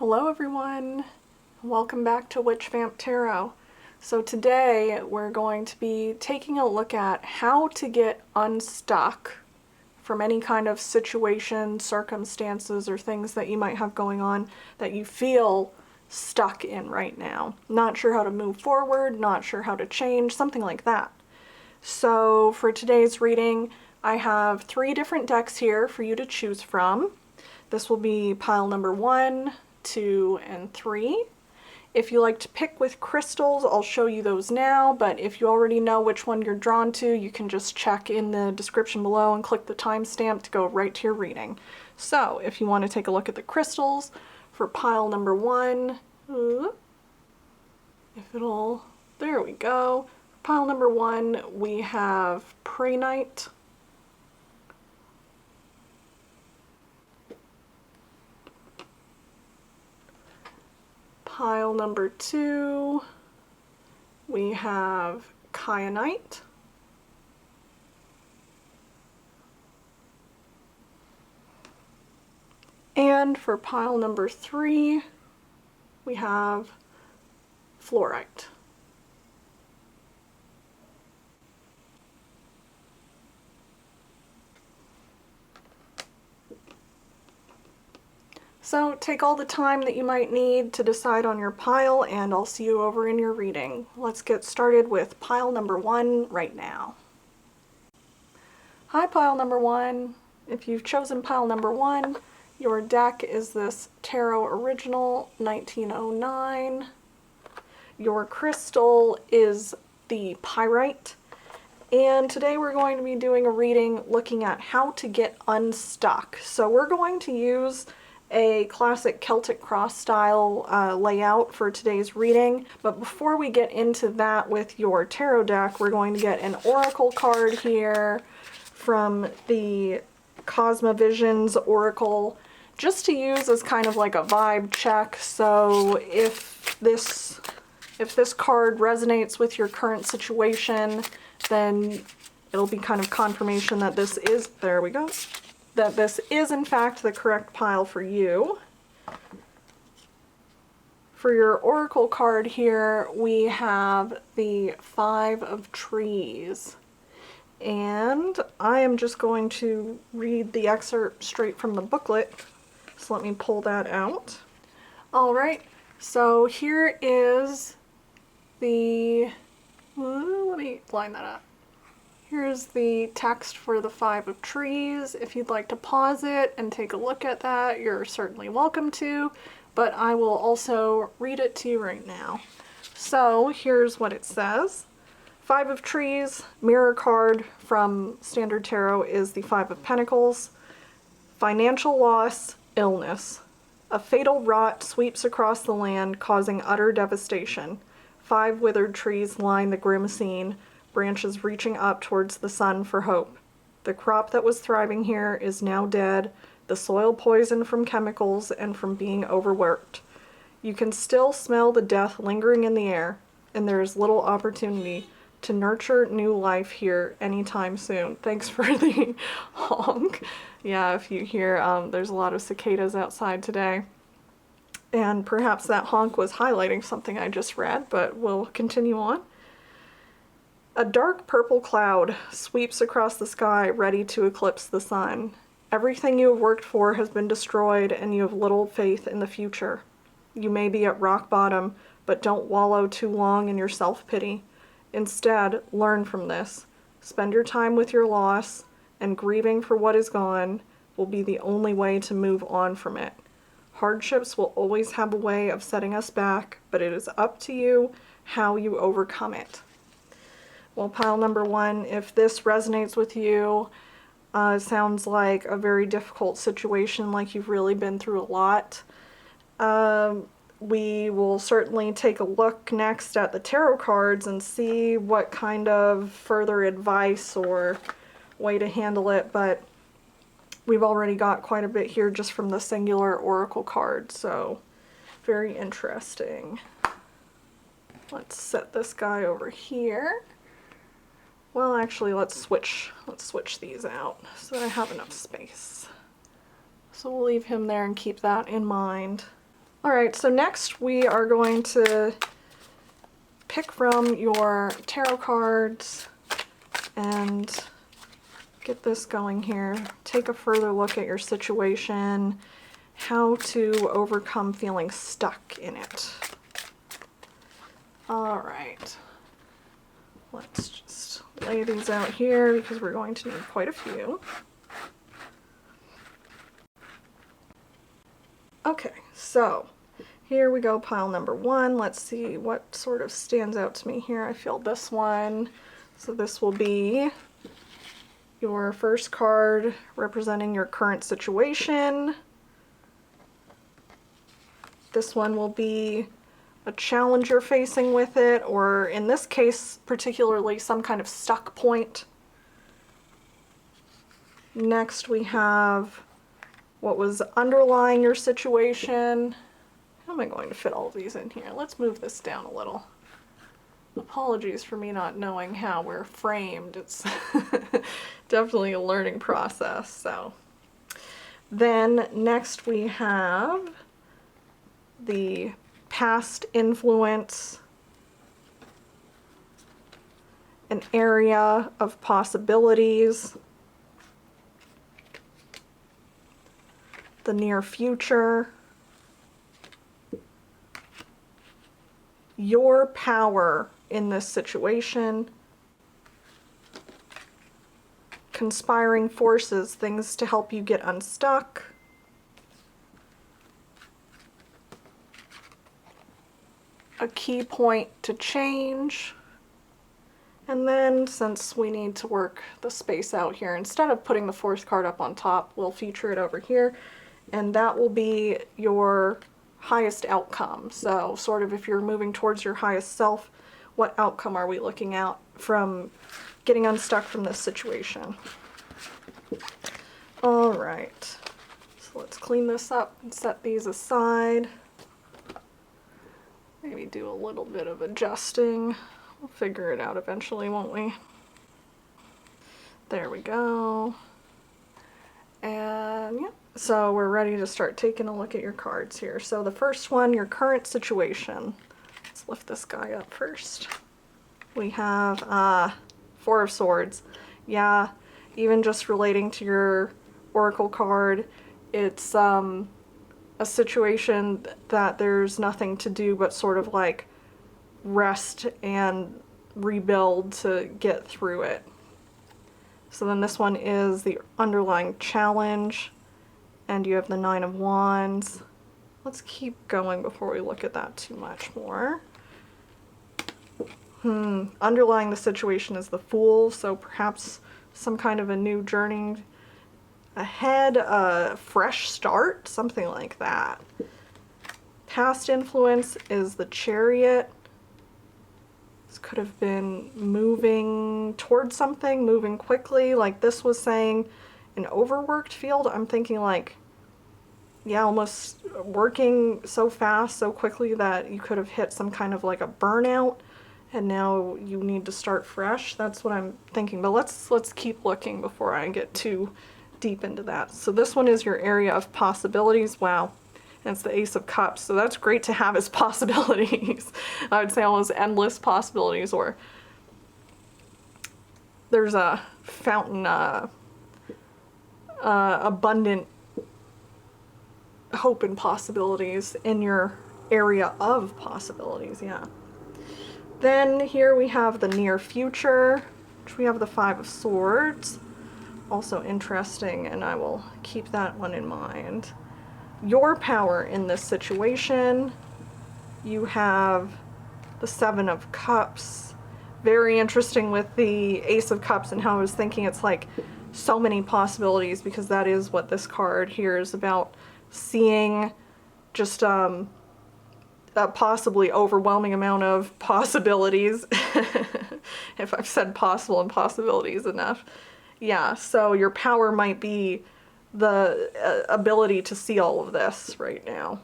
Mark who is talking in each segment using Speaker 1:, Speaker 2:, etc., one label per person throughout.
Speaker 1: Hello everyone, welcome back to Witch Vamp Tarot. So today we're going to be taking a look at how to get unstuck from any kind of situation, circumstances, or things that you might have going on that you feel stuck in right now. Not sure how to move forward, not sure how to change, something like that. So for today's reading, I have 3 different decks here for you to choose from. This will be pile number 1, 2, and 3. If you like to pick with crystals, I'll show you those now, but if you already know which one you're drawn to, you can just check in the description below and click the timestamp to go right to your reading. So if you want to take a look at the crystals for pile number 1, there we go. Pile number 1, we have Prehnite, pile number 2, we have Kyanite, and for pile number 3, we have Fluorite. So take all the time that you might need to decide on your pile, and I'll see you over in your reading. Let's get started with pile number 1 right now. Hi pile number 1. If you've chosen pile number 1, your deck is this Tarot Original 1909. Your crystal is the pyrite. And today we're going to be doing a reading looking at how to get unstuck. So we're going to use a classic Celtic cross style layout for today's reading. But before we get into that with your tarot deck, we're going to get an oracle card here from the Cosmovisions Oracle, just to use as kind of like a vibe check. So if this card resonates with your current situation, then it'll be kind of confirmation that this is, there we go, that this is in fact the correct pile for you. For your oracle card here, we have the 5 of Trees. And I am just going to read the excerpt straight from the booklet. So let me pull that out. Alright, so here is the, let me line that up. Here's the text for the 5 of Trees. If you'd like to pause it and take a look at that, you're certainly welcome to, but I will also read it to you right now. So here's what it says. 5 of Trees, mirror card from Standard Tarot, is the 5 of Pentacles. Financial loss, illness. A fatal rot sweeps across the land, causing utter devastation. 5 withered trees line the grim scene, branches reaching up towards the sun for hope. The crop that was thriving here is now dead, the soil poisoned from chemicals and from being overworked. You can still smell the death lingering in the air, and there is little opportunity to nurture new life here anytime soon. Thanks for the honk. Yeah, if you hear, there's a lot of cicadas outside today. And perhaps that honk was highlighting something I just read, but we'll continue on. A dark purple cloud sweeps across the sky, ready to eclipse the sun. Everything you have worked for has been destroyed, and you have little faith in the future. You may be at rock bottom, but don't wallow too long in your self-pity. Instead, learn from this. Spend your time with your loss, and grieving for what is gone will be the only way to move on from it. Hardships will always have a way of setting us back, but it is up to you how you overcome it. Well, pile number 1, if this resonates with you, it sounds like a very difficult situation, like you've really been through a lot. We will certainly take a look next at the tarot cards and see what kind of further advice or way to handle it, but we've already got quite a bit here just from the singular oracle card, so very interesting. Let's set this guy over here. Well, actually, let's switch these out so that I have enough space. So we'll leave him there and keep that in mind. All right, so next we are going to pick from your tarot cards and get this going here. Take a further look at your situation, how to overcome feeling stuck in it. All right, let's just lay these out here because we're going to need quite a few. Okay, so here we go, pile number one. Let's see what sort of stands out to me here. I feel this one. So this will be your first card representing your current situation. This one will be a challenge you're facing with it, or in this case, particularly some kind of stuck point. Next we have what was underlying your situation. How am I going to fit all of these in here? Let's move this down a little. Apologies for me not knowing how we're framed. It's definitely a learning process. So then next we have the past influence, an area of possibilities, the near future, your power in this situation, conspiring forces, things to help you get unstuck, a key point to change, and then since we need to work the space out here, instead of putting the fourth card up on top, we'll feature it over here, and that will be your highest outcome. So sort of if you're moving towards your highest self, what outcome are we looking at from getting unstuck from this situation? All right, so let's clean this up and set these aside. Maybe do a little bit of adjusting. We'll figure it out eventually, won't we? There we go. And yeah, so we're ready to start taking a look at your cards here. So the first one, your current situation. Let's lift this guy up first. We have Four of Swords. Yeah, even just relating to your Oracle card, it's a situation that there's nothing to do but sort of like rest and rebuild to get through it. So then this one is the underlying challenge, and you have the Nine of Wands. Let's keep going before we look at that too much more. Underlying the situation is the Fool, so perhaps some kind of a new journey ahead, a fresh start, something like that. Past influence is the Chariot. This could have been moving towards something, moving quickly, like this was saying an overworked field. I'm thinking like, yeah, almost working so fast, so quickly that you could have hit some kind of like a burnout and now you need to start fresh. That's what I'm thinking, but let's keep looking before I get too deep into that. So this one is your area of possibilities. Wow. And it's the Ace of Cups, so that's great to have as possibilities. I would say almost endless possibilities, or there's a fountain, abundant hope and possibilities in your area of possibilities, yeah. Then here we have the near future, which we have the Five of Swords. Also interesting, and I will keep that one in mind. Your power in this situation, you have the Seven of Cups. Very interesting with the Ace of Cups and how I was thinking it's like so many possibilities, because that is what this card here is about, seeing just a possibly overwhelming amount of possibilities. If I've said possible and possibilities enough. Yeah, so your power might be the ability to see all of this right now.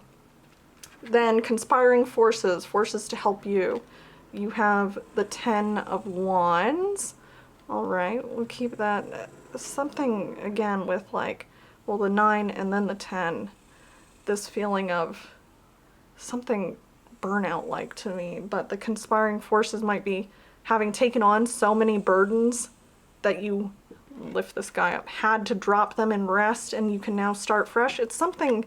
Speaker 1: Then conspiring forces, forces to help you. You have the Ten of Wands. All right, we'll keep that. Something again with like, well, the 9 and then the 10. This feeling of something burnout-like to me, but the conspiring forces might be having taken on so many burdens that you lift this guy up, had to drop them and rest, and you can now start fresh. It's something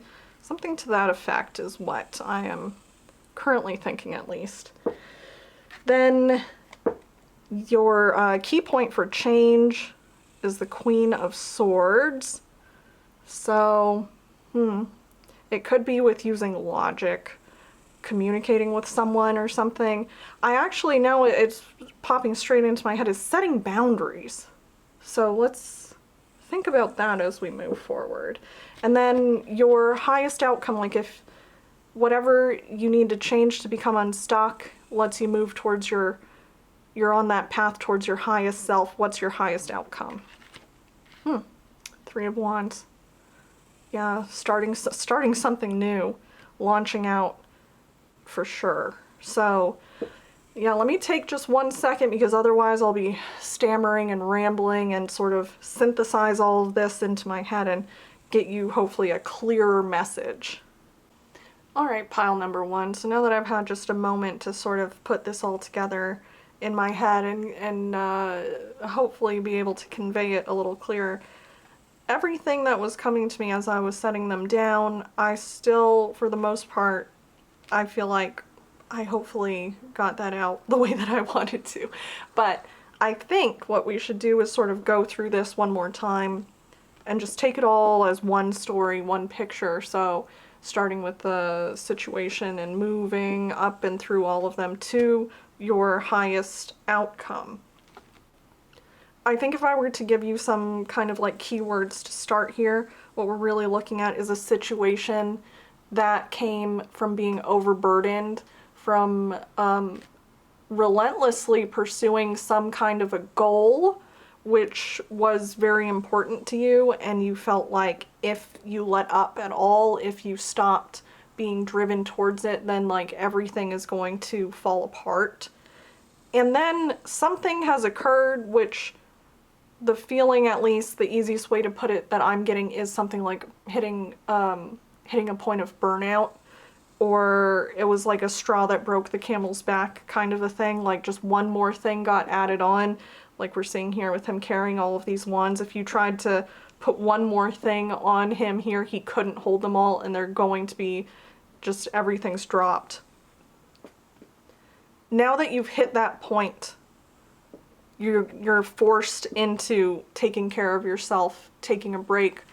Speaker 1: to that effect is what I am currently thinking, at least. Then your key point for change is the Queen of Swords. So, it could be with using logic, communicating with someone or something. I actually know it's popping straight into my head is setting boundaries. So let's think about that as we move forward. And then your highest outcome, like if whatever you need to change to become unstuck lets you move towards you're on that path towards your highest self, what's your highest outcome? Three of Wands. Yeah, starting something new, launching out for sure. So yeah, let me take just 1 second because otherwise I'll be stammering and rambling and sort of synthesize all of this into my head and get you hopefully a clearer message. All right, pile number 1. So now that I've had just a moment to sort of put this all together in my head and hopefully be able to convey it a little clearer, everything that was coming to me as I was setting them down, I still, for the most part, I feel like I hopefully got that out the way that I wanted to. But I think what we should do is sort of go through this one more time and just take it all as one story, one picture. So starting with the situation and moving up and through all of them to your highest outcome. I think if I were to give you some kind of like keywords to start here, what we're really looking at is a situation that came from being overburdened, from relentlessly pursuing some kind of a goal which was very important to you, and you felt like if you let up at all, if you stopped being driven towards it, then like everything is going to fall apart. And then something has occurred which, the feeling, at least the easiest way to put it that I'm getting, is something like hitting a point of burnout, or it was like a straw that broke the camel's back kind of a thing, like just one more thing got added on, like we're seeing here with him carrying all of these wands. If you tried to put one more thing on him here, he couldn't hold them all, and they're going to be just, everything's dropped. Now that you've hit that point, you're forced into taking care of yourself, taking a break,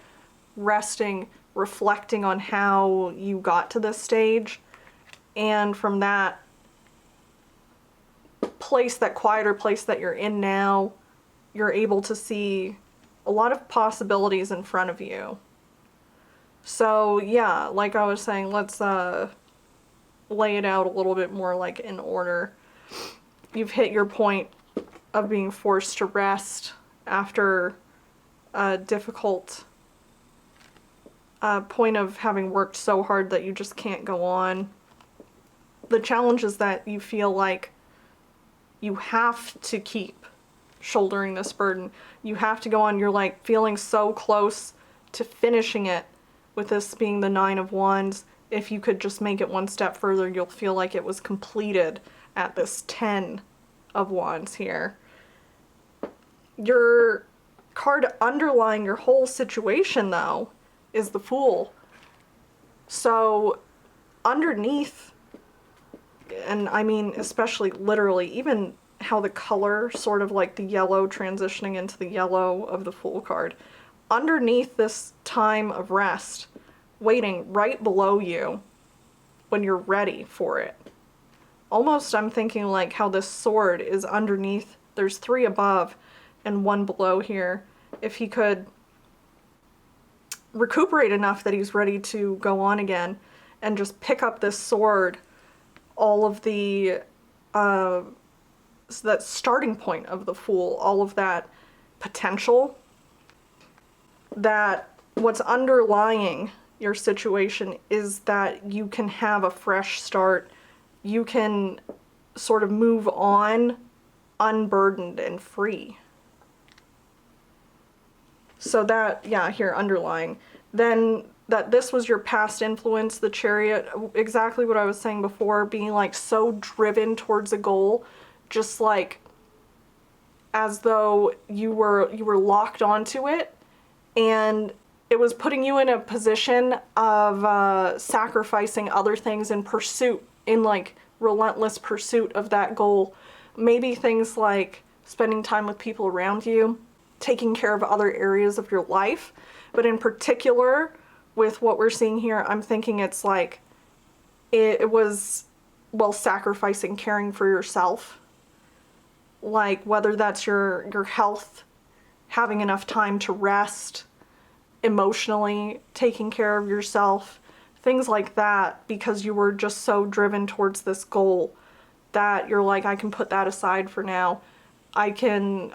Speaker 1: resting, reflecting on how you got to this stage, and from that place, that quieter place that you're in now, you're able to see a lot of possibilities in front of you. So yeah, like I was saying, let's lay it out a little bit more like in order. You've hit your point of being forced to rest after a difficult point of having worked so hard that you just can't go on. The challenge is that you feel like you have to keep shouldering this burden. You have to go on. You're like feeling so close to finishing it, with this being the 9 of Wands. If you could just make it one step further, you'll feel like it was completed at this 10 of Wands here. Your card underlying your whole situation, though, is the Fool. So underneath, and I mean especially literally, even how the color, sort of like the yellow transitioning into the yellow of the Fool card, underneath this time of rest, waiting right below you when you're ready for it. Almost, I'm thinking like how this sword is underneath. There's 3 above and 1 below here. If he could recuperate enough that he's ready to go on again and just pick up this sword, all of the that starting point of the Fool, all of that potential, that what's underlying your situation is that you can have a fresh start. You can sort of move on unburdened and free. So that, yeah, here underlying. Then that this was your past influence, the Chariot, exactly what I was saying before, being like so driven towards a goal, just like as though you were locked onto it, and it was putting you in a position of sacrificing other things in pursuit, in like relentless pursuit of that goal. Maybe things like spending time with people around you, taking care of other areas of your life, but in particular, with what we're seeing here, I'm thinking it's like it was, well, sacrificing caring for yourself. Like whether that's your health, having enough time to rest, emotionally taking care of yourself, things like that, because you were just so driven towards this goal that you're like, I can put that aside for now. I can,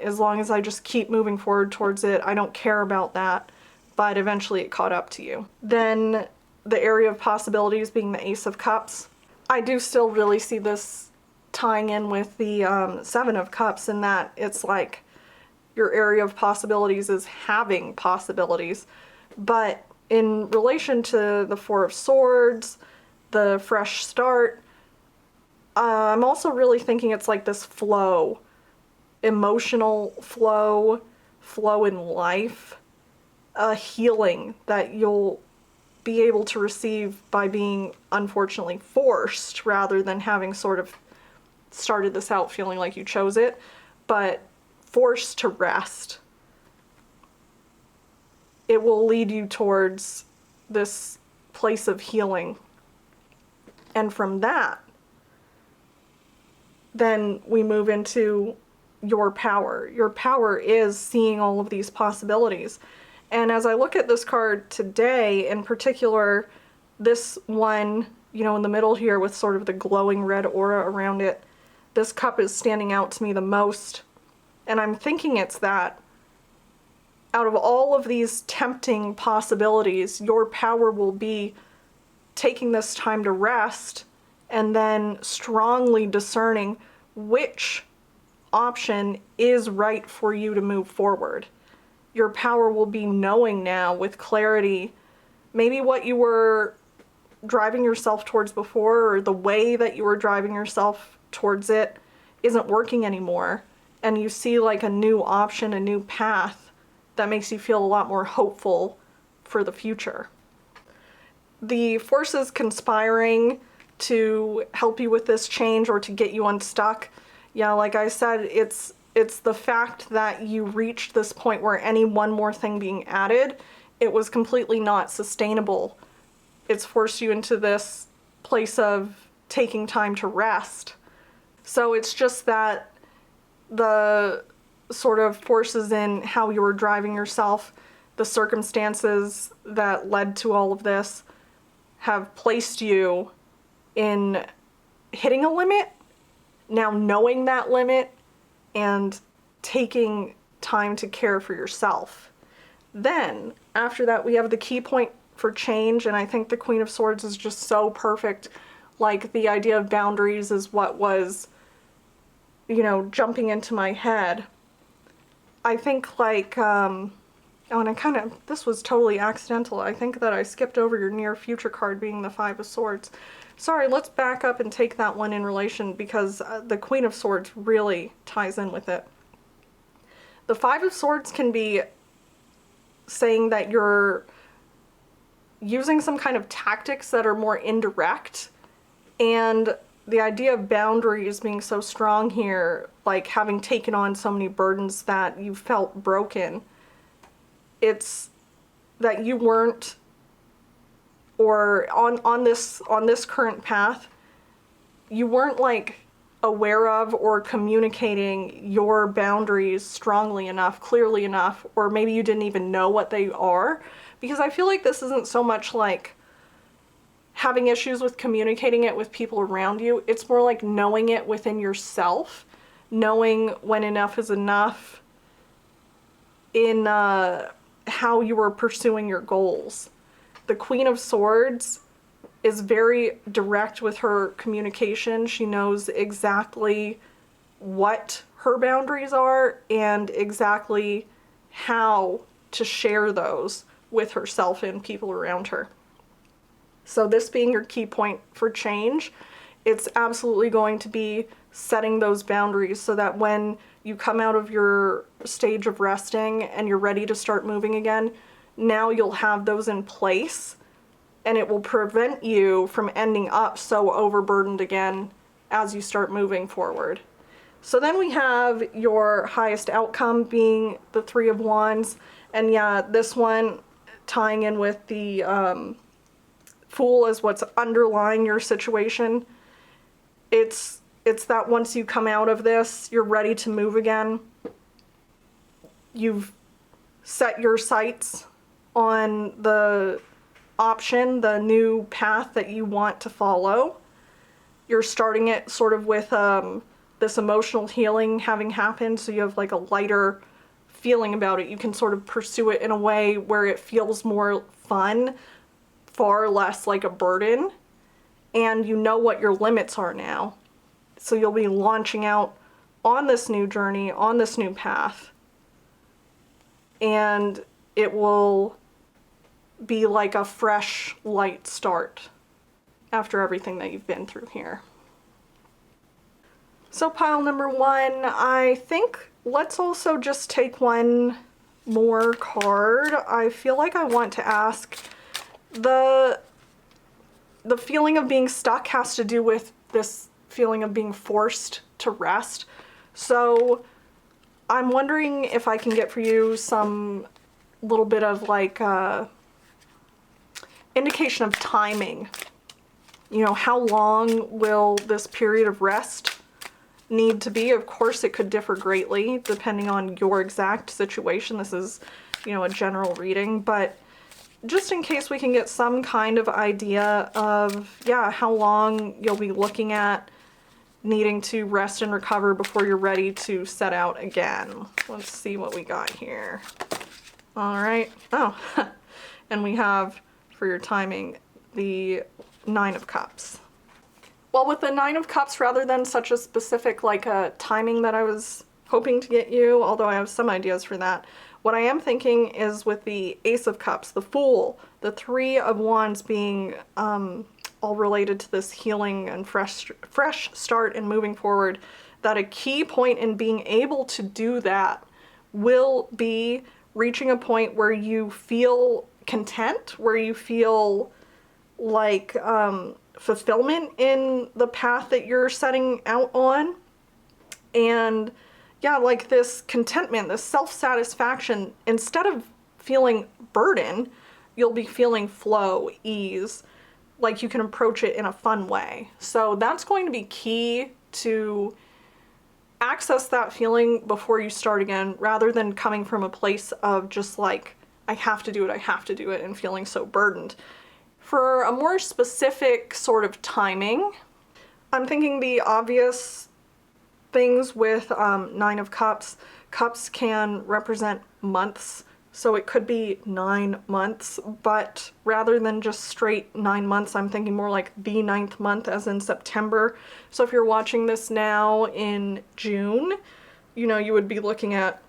Speaker 1: as long as I just keep moving forward towards it, I don't care about that. But eventually it caught up to you. Then the area of possibilities being the Ace of Cups. I do still really see this tying in with the Seven of Cups, in that it's like your area of possibilities is having possibilities. But in relation to the Four of Swords, the fresh start, I'm also really thinking it's like this flow, emotional flow in life. A healing that you'll be able to receive by being unfortunately forced, rather than having sort of started this out feeling like you chose it, but forced to rest. It will lead you towards this place of healing. And from that, then we move into your power. Your power is seeing all of these possibilities. And as I look at this card today, in particular, this one, you know, in the middle here with sort of the glowing red aura around it, this cup is standing out to me the most. And I'm thinking it's that out of all of these tempting possibilities, your power will be taking this time to rest and then strongly discerning which option is right for you to move forward. Your power will be knowing now with clarity maybe what you were driving yourself towards before, or the way that you were driving yourself towards it isn't working anymore. And you see like a new option, a new path that makes you feel a lot more hopeful for the future. The forces conspiring to help you with this change or to get you unstuck, yeah, like I said, it's the fact that you reached this point where any one more thing being added, it was completely not sustainable. It's forced you into this place of taking time to rest. So it's just that the sort of forces in how you were driving yourself, the circumstances that led to all of this, have placed you in hitting a limit, now knowing that limit, and taking time to care for yourself. Then, after that, we have the key point for change, and I think the Queen of Swords is just so perfect. Like, the idea of boundaries is what was, you know, jumping into my head. I think, like, oh, and this was totally accidental. I think that I skipped over your near future card being the Five of Swords. Sorry, let's back up and take that one in relation, because the Queen of Swords really ties in with it. The Five of Swords can be saying that you're using some kind of tactics that are more indirect, and the idea of boundaries being so strong here, like having taken on so many burdens that you felt broken, it's that you weren't, or on this current path, you weren't like aware of or communicating your boundaries strongly enough, clearly enough, or maybe you didn't even know what they are. Because I feel like this isn't so much like having issues with communicating it with people around you. It's more like knowing it within yourself, knowing when enough is enough in how you were pursuing your goals. The Queen of Swords is very direct with her communication. She knows exactly what her boundaries are and exactly how to share those with herself and people around her. So this being your key point for change, it's absolutely going to be setting those boundaries so that when you come out of your stage of resting and you're ready to start moving again, now you'll have those in place, and it will prevent you from ending up so overburdened again as you start moving forward. So then we have your highest outcome being the Three of Wands, and yeah, this one tying in with the Fool is what's underlying your situation. It's that once you come out of this, you're ready to move again. You've set your sights on the option, the new path that you want to follow. You're starting it sort of with this emotional healing having happened, so you have like a lighter feeling about it. You can sort of pursue it in a way where it feels more fun, far less like a burden, and you know what your limits are now. So you'll be launching out on this new journey, on this new path, and it will be like a fresh, light start after everything that you've been through here. So pile number one, I think let's also just take one more card. I feel like I want to ask, the feeling of being stuck has to do with this feeling of being forced to rest. So I'm wondering if I can get for you some little bit of like indication of timing. You know, how long will this period of rest need to be? Of course, it could differ greatly depending on your exact situation. This is, you know, a general reading, but just in case we can get some kind of idea of, yeah, how long you'll be looking at needing to rest and recover before you're ready to set out again. Let's see what we got here. All right. Oh, and we have, for your timing, the Nine of Cups. Well, with the Nine of Cups, rather than such a specific like a timing that I was hoping to get you, although I have some ideas for that, what I am thinking is with the Ace of Cups, the Fool, the Three of Wands being all related to this healing and fresh start and moving forward, that a key point in being able to do that will be reaching a point where you feel content, where you feel like fulfillment in the path that you're setting out on. And yeah, like this contentment, this self-satisfaction, instead of feeling burden, you'll be feeling flow, ease, like you can approach it in a fun way. So that's going to be key to access that feeling before you start again, rather than coming from a place of just like, I have to do it, and feeling so burdened. For a more specific sort of timing, I'm thinking the obvious things with Nine of Cups. Cups can represent months, so it could be 9 months, but rather than just straight 9 months, I'm thinking more like the 9th month, as in September. So if you're watching this now in June, you know, you would be looking at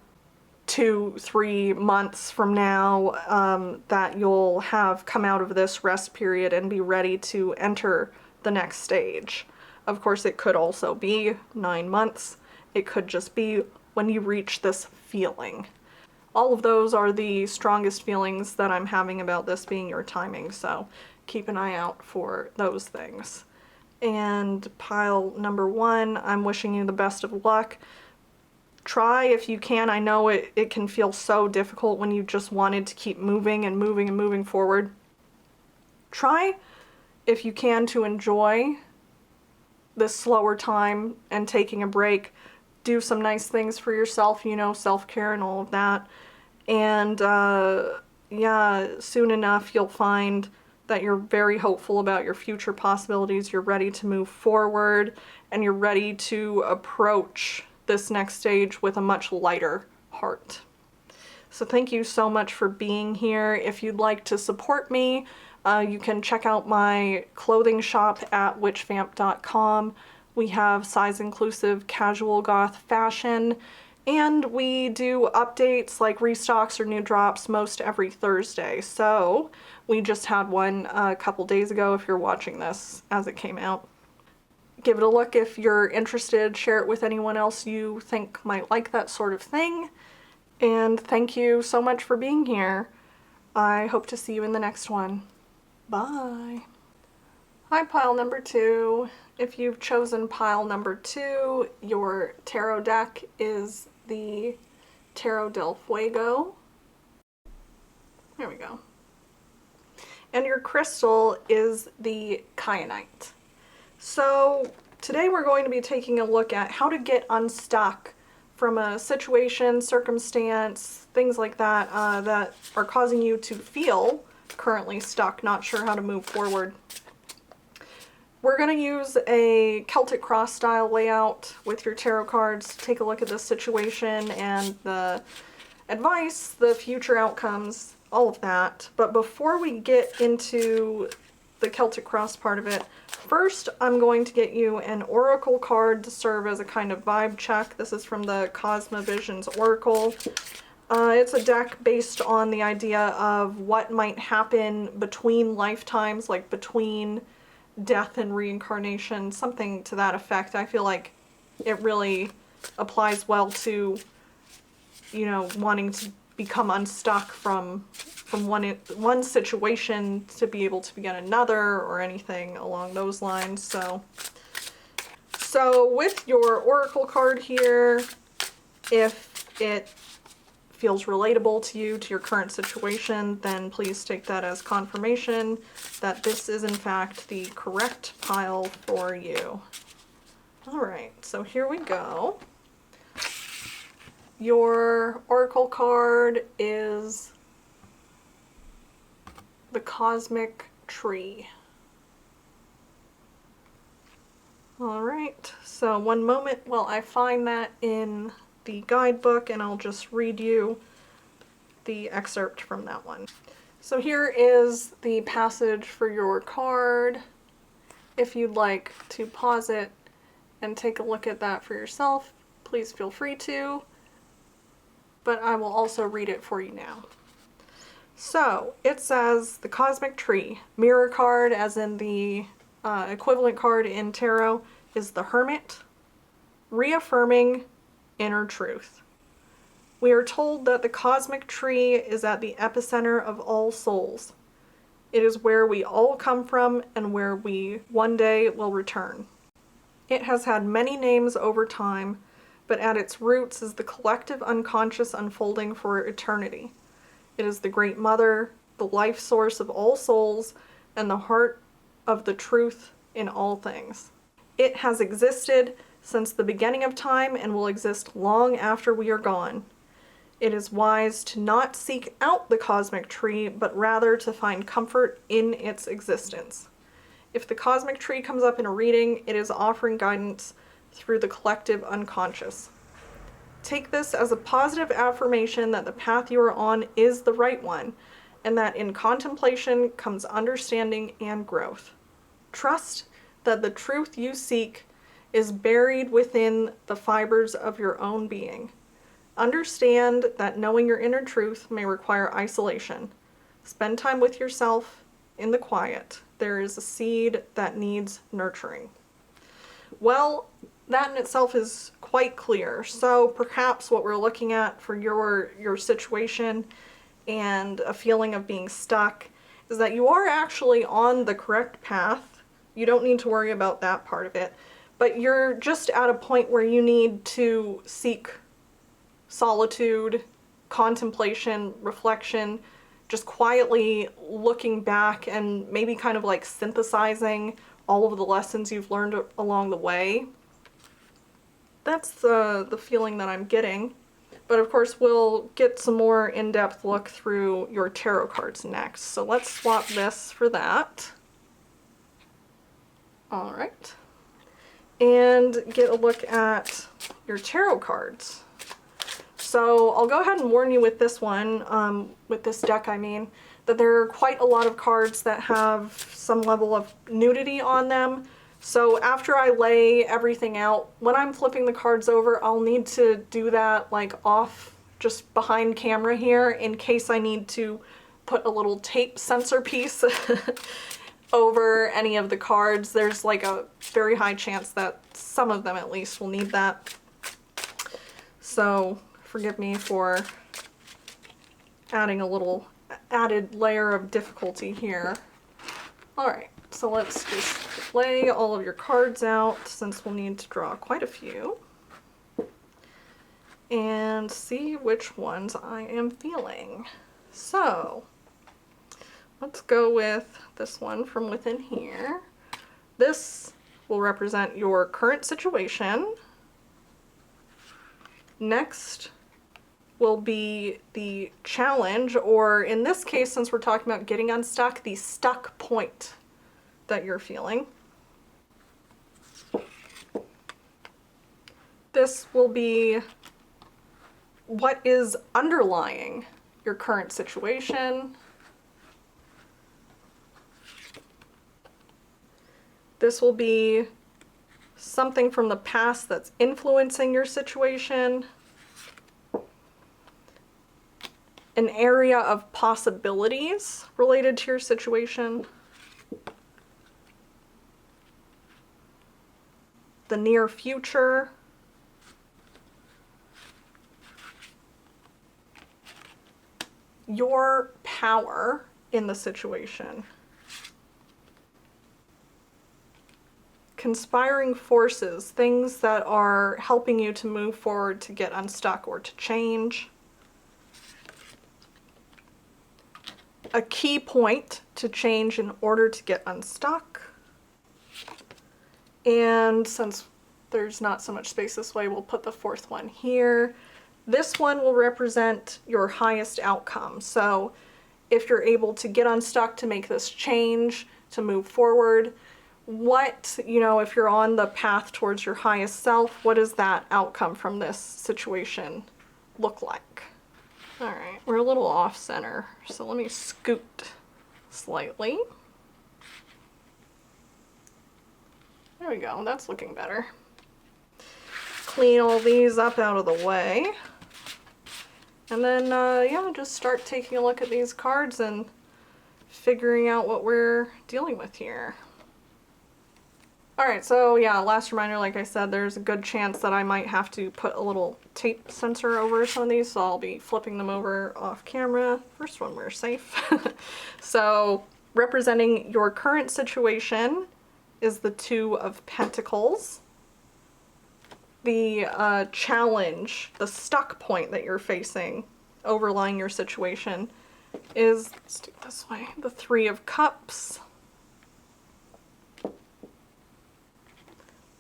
Speaker 1: 2-3 months from now that you'll have come out of this rest period and be ready to enter the next stage. Of course, it could also be 9 months. It could just be when you reach this feeling. All of those are the strongest feelings that I'm having about this being your timing, so keep an eye out for those things. And pile number one, I'm wishing you the best of luck. Try if you can. I know it can feel so difficult when you just wanted to keep moving and moving and moving forward. Try if you can to enjoy this slower time and taking a break. Do some nice things for yourself, you know, self-care and all of that. And yeah, soon enough you'll find that you're very hopeful about your future possibilities. You're ready to move forward, and you're ready to approach this next stage with a much lighter heart. So thank you so much for being here. If you'd like to support me, you can check out my clothing shop at witchvamp.com. We have size inclusive casual goth fashion. And we do updates like restocks or new drops most every Thursday. So we just had one a couple days ago if you're watching this as it came out. Give it a look if you're interested. Share it with anyone else you think might like that sort of thing. And thank you so much for being here. I hope to see you in the next one. Bye. Hi, pile number 2. If you've chosen pile number 2, your tarot deck is the Tarot del Fuego. There we go. And your crystal is the Kyanite. So today we're going to be taking a look at how to get unstuck from a situation, circumstance, things like that, that are causing you to feel currently stuck, not sure how to move forward. We're going to use a Celtic cross style layout with your tarot cards. Take a look at this situation and the advice, the future outcomes, all of that. But before we get into the Celtic cross part of it, first I'm going to get you an oracle card to serve as a kind of vibe check. This is from the Cosmovisions Oracle. It's a deck based on the idea of what might happen between lifetimes, like between death and reincarnation, something to that effect. I feel like it really applies well to, you know, wanting to become unstuck from one situation to be able to begin another or anything along those lines. So with your oracle card here, if it feels relatable to you, to your current situation, then please take that as confirmation that this is in fact the correct pile for you. All right, so here we go. Your oracle card is the Cosmic Tree. All right, so one moment while I find that in the guidebook, and I'll just read you the excerpt from that one. So here is the passage for your card. If you'd like to pause it and take a look at that for yourself, please feel free to, but I will also read it for you now. So it says the Cosmic Tree. Mirror card, as in the equivalent card in tarot, is the Hermit, reaffirming inner truth. We are told that the Cosmic Tree is at the epicenter of all souls. It is where we all come from and where we one day will return. It has had many names over time, but at its roots is the collective unconscious unfolding for eternity. It is the Great Mother, the life source of all souls, and the heart of the truth in all things. It has existed since the beginning of time and will exist long after we are gone. It is wise to not seek out the Cosmic Tree, but rather to find comfort in its existence. If the Cosmic Tree comes up in a reading, it is offering guidance through the collective unconscious. Take this as a positive affirmation that the path you are on is the right one, and that in contemplation comes understanding and growth. Trust that the truth you seek is buried within the fibers of your own being. Understand that knowing your inner truth may require isolation. Spend time with yourself in the quiet. There is a seed that needs nurturing. Well, that in itself is quite clear. So perhaps what we're looking at for your situation and a feeling of being stuck is that you are actually on the correct path. You don't need to worry about that part of it. But you're just at a point where you need to seek solitude, contemplation, reflection, just quietly looking back and maybe kind of like synthesizing all of the lessons you've learned along the way. That's the feeling that I'm getting. But of course we'll get some more in-depth look through your tarot cards next. So let's swap this for that. All right. And get a look at your tarot cards. So I'll go ahead and warn you with this one, with this deck I mean, that there are quite a lot of cards that have some level of nudity on them. So after I lay everything out, when I'm flipping the cards over, I'll need to do that like off, just behind camera here, in case I need to put a little tape sensor piece over any of the cards. There's like a very high chance that some of them at least will need that. So forgive me for adding a little added layer of difficulty here. All right, so let's just lay all of your cards out, since we'll need to draw quite a few, and see which ones I am feeling. So let's go with this one from within here. This will represent your current situation. Next will be the challenge, or in this case, since we're talking about getting unstuck, the stuck point that you're feeling. This will be what is underlying your current situation. This will be something from the past that's influencing your situation. An area of possibilities related to your situation. The near future. Your power in the situation. Conspiring forces, things that are helping you to move forward, to get unstuck, or to change. A key point to change in order to get unstuck. And since there's not so much space this way, we'll put the fourth one here. This one will represent your highest outcome. So if you're able to get unstuck, to make this change, to move forward, what, you know, if you're on the path towards your highest self, what does that outcome from this situation look like? All right, we're a little off center, so let me scoot slightly. There we go, that's looking better. Clean all these up out of the way. And then, yeah, just start taking a look at these cards and figuring out what we're dealing with here. Alright, so yeah, last reminder, like I said, there's a good chance that I might have to put a little tape sensor over some of these, so I'll be flipping them over off camera. First one, we're safe. So, representing your current situation is the Two of Pentacles. The challenge, the stuck point that you're facing, overlying your situation, is, let's do it this way, the Three of Cups.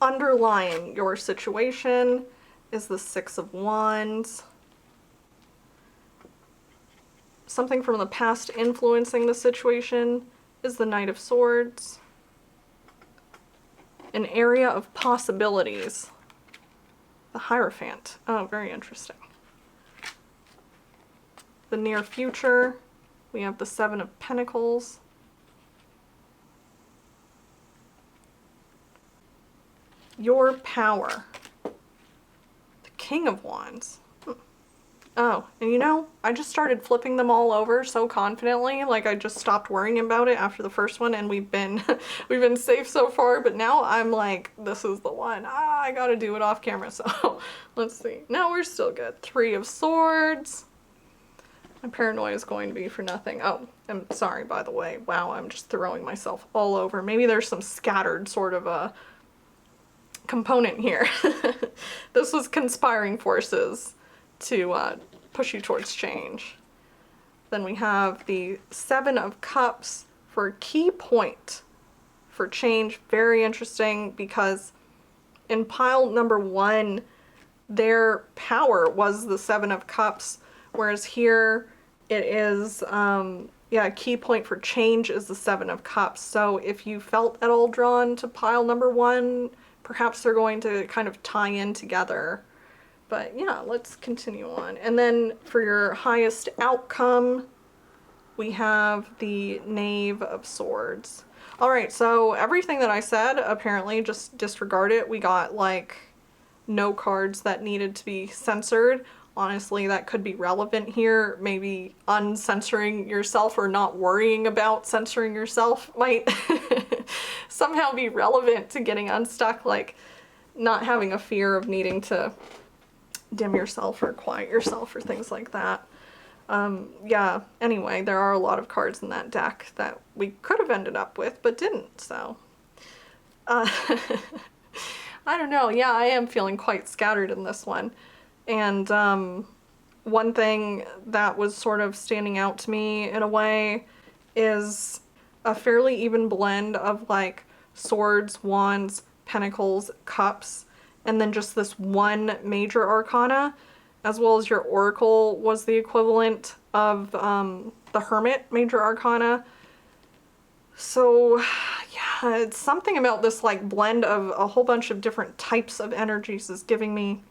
Speaker 1: Underlying your situation is the Six of Wands. Something from the past influencing the situation is the Knight of Swords. An area of possibilities, the Hierophant. Oh, very interesting. The near future, we have the Seven of Pentacles. Your power, the King of Wands. Oh, and you know, I just started flipping them all over so confidently, like I just stopped worrying about it after the first one, and we've been safe so far, but now I'm like, this is the one. I gotta do it off camera, so let's see. No, we're still good. Three of Swords. My paranoia is going to be for nothing. Oh, I'm sorry, by the way. Wow, I'm just throwing myself all over. Maybe there's some scattered sort of a component here. This was conspiring forces to push you towards change. Then we have the Seven of Cups for a key point for change. Very interesting, because in pile number one, their power was the Seven of Cups, whereas here it is, yeah, a key point for change is the Seven of Cups. So if you felt at all drawn to pile number one, perhaps they're going to kind of tie in together. But yeah, let's continue on. And then for your highest outcome, we have the Knave of Swords. Alright, so everything that I said, apparently just disregard it. We got like no cards that needed to be censored. Honestly, that could be relevant here. Maybe uncensoring yourself or not worrying about censoring yourself might somehow be relevant to getting unstuck, like not having a fear of needing to dim yourself or quiet yourself or things like that. Yeah, anyway, there are a lot of cards in that deck that we could have ended up with, but didn't, so. I don't know, yeah, I am feeling quite scattered in this one. And, one thing that was sort of standing out to me in a way is a fairly even blend of like swords, wands, pentacles, cups, and then just this one major arcana, as well as your oracle was the equivalent of the hermit major arcana. So yeah, it's something about this like blend of a whole bunch of different types of energies is giving me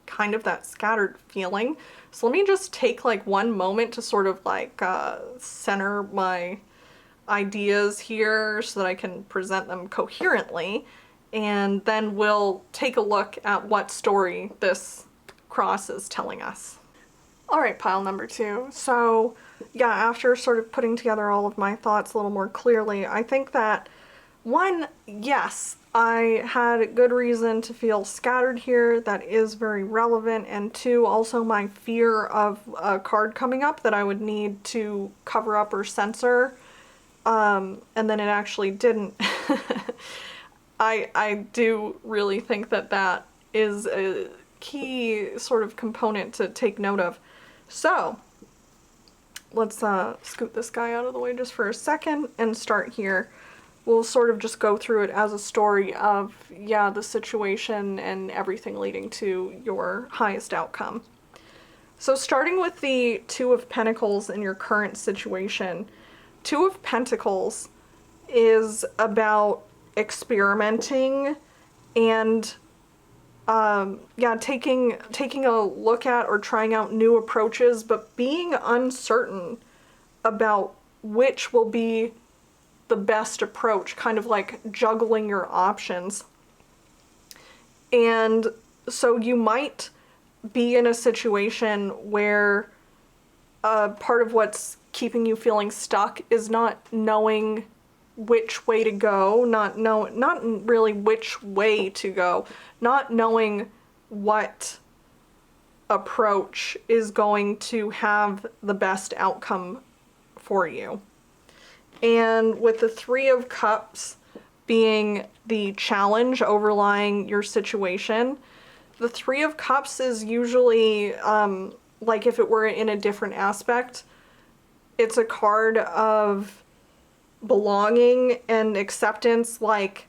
Speaker 1: kind of that scattered feeling. So let me just take like one moment to sort of like center my ideas here so that I can present them coherently, and then we'll take a look at what story this cross is telling us. Alright, pile number 2. So yeah, after sort of putting together all of my thoughts a little more clearly, I think that one, yes, I had good reason to feel scattered here. That is very relevant. And 2, also my fear of a card coming up that I would need to cover up or censor. And then it actually didn't. I do really think that that is a key sort of component to take note of. So let's scoot this guy out of the way just for a second and start here. We'll sort of just go through it as a story of, yeah, the situation and everything leading to your highest outcome. So starting with the 2 of Pentacles in your current situation, 2 of Pentacles is about experimenting and yeah, taking a look at or trying out new approaches, but being uncertain about which will be the best approach, kind of like juggling your options. And so you might be in a situation where part of what's keeping you feeling stuck is not knowing which way to go, not really which way to go, not knowing what approach is going to have the best outcome for you. And with the 3 of Cups being the challenge overlying your situation, the 3 of Cups is usually, like if it were in a different aspect, it's a card of belonging and acceptance, like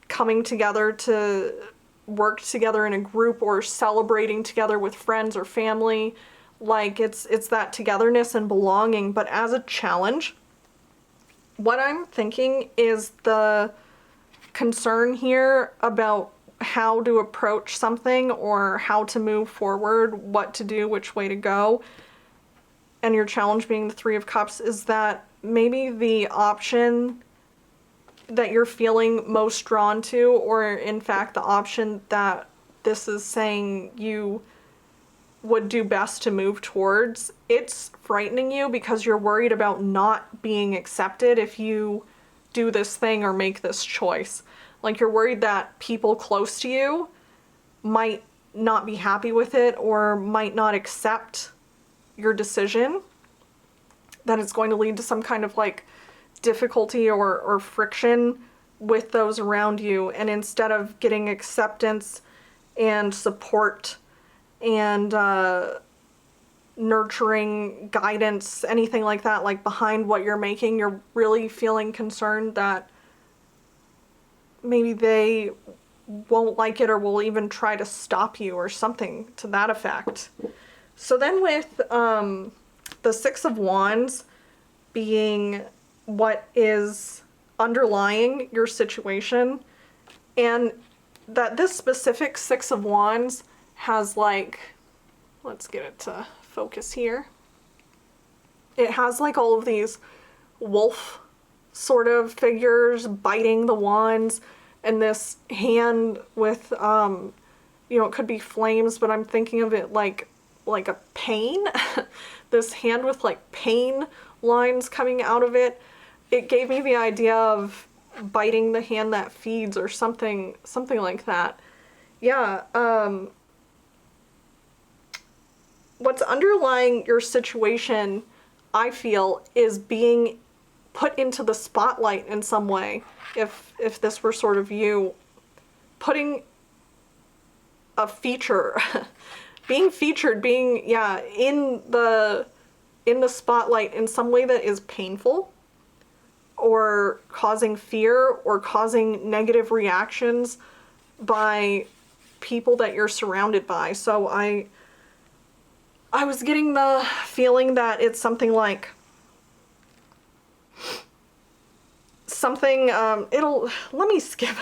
Speaker 1: coming together to work together in a group or celebrating together with friends or family. Like it's that togetherness and belonging, but as a challenge. What I'm thinking is the concern here about how to approach something or how to move forward, what to do, which way to go, and your challenge being the 3 of Cups, is that maybe the option that you're feeling most drawn to, or in fact the option that this is saying you would do best to move towards, it's frightening you because you're worried about not being accepted if you do this thing or make this choice. Like you're worried that people close to you might not be happy with it or might not accept your decision, that it's going to lead to some kind of like difficulty or friction with those around you, and instead of getting acceptance and support and nurturing guidance, anything like that, like behind what you're making, you're really feeling concerned that maybe they won't like it or will even try to stop you or something to that effect. So then with the 6 of Wands being what is underlying your situation, and that this specific 6 of Wands has like, let's get it to focus here. It has like all of these wolf sort of figures biting the wands, and this hand with, you know, it could be flames, but I'm thinking of it like a pain. This hand with like pain lines coming out of it. It gave me the idea of biting the hand that feeds, or something like that. Yeah, what's underlying your situation, I feel, is being put into the spotlight in some way. If this were sort of you, putting a feature, being featured, being, yeah, in the spotlight in some way that is painful, or causing fear, or causing negative reactions by people that you're surrounded by. So I was getting the feeling that it's something like something, let me skip.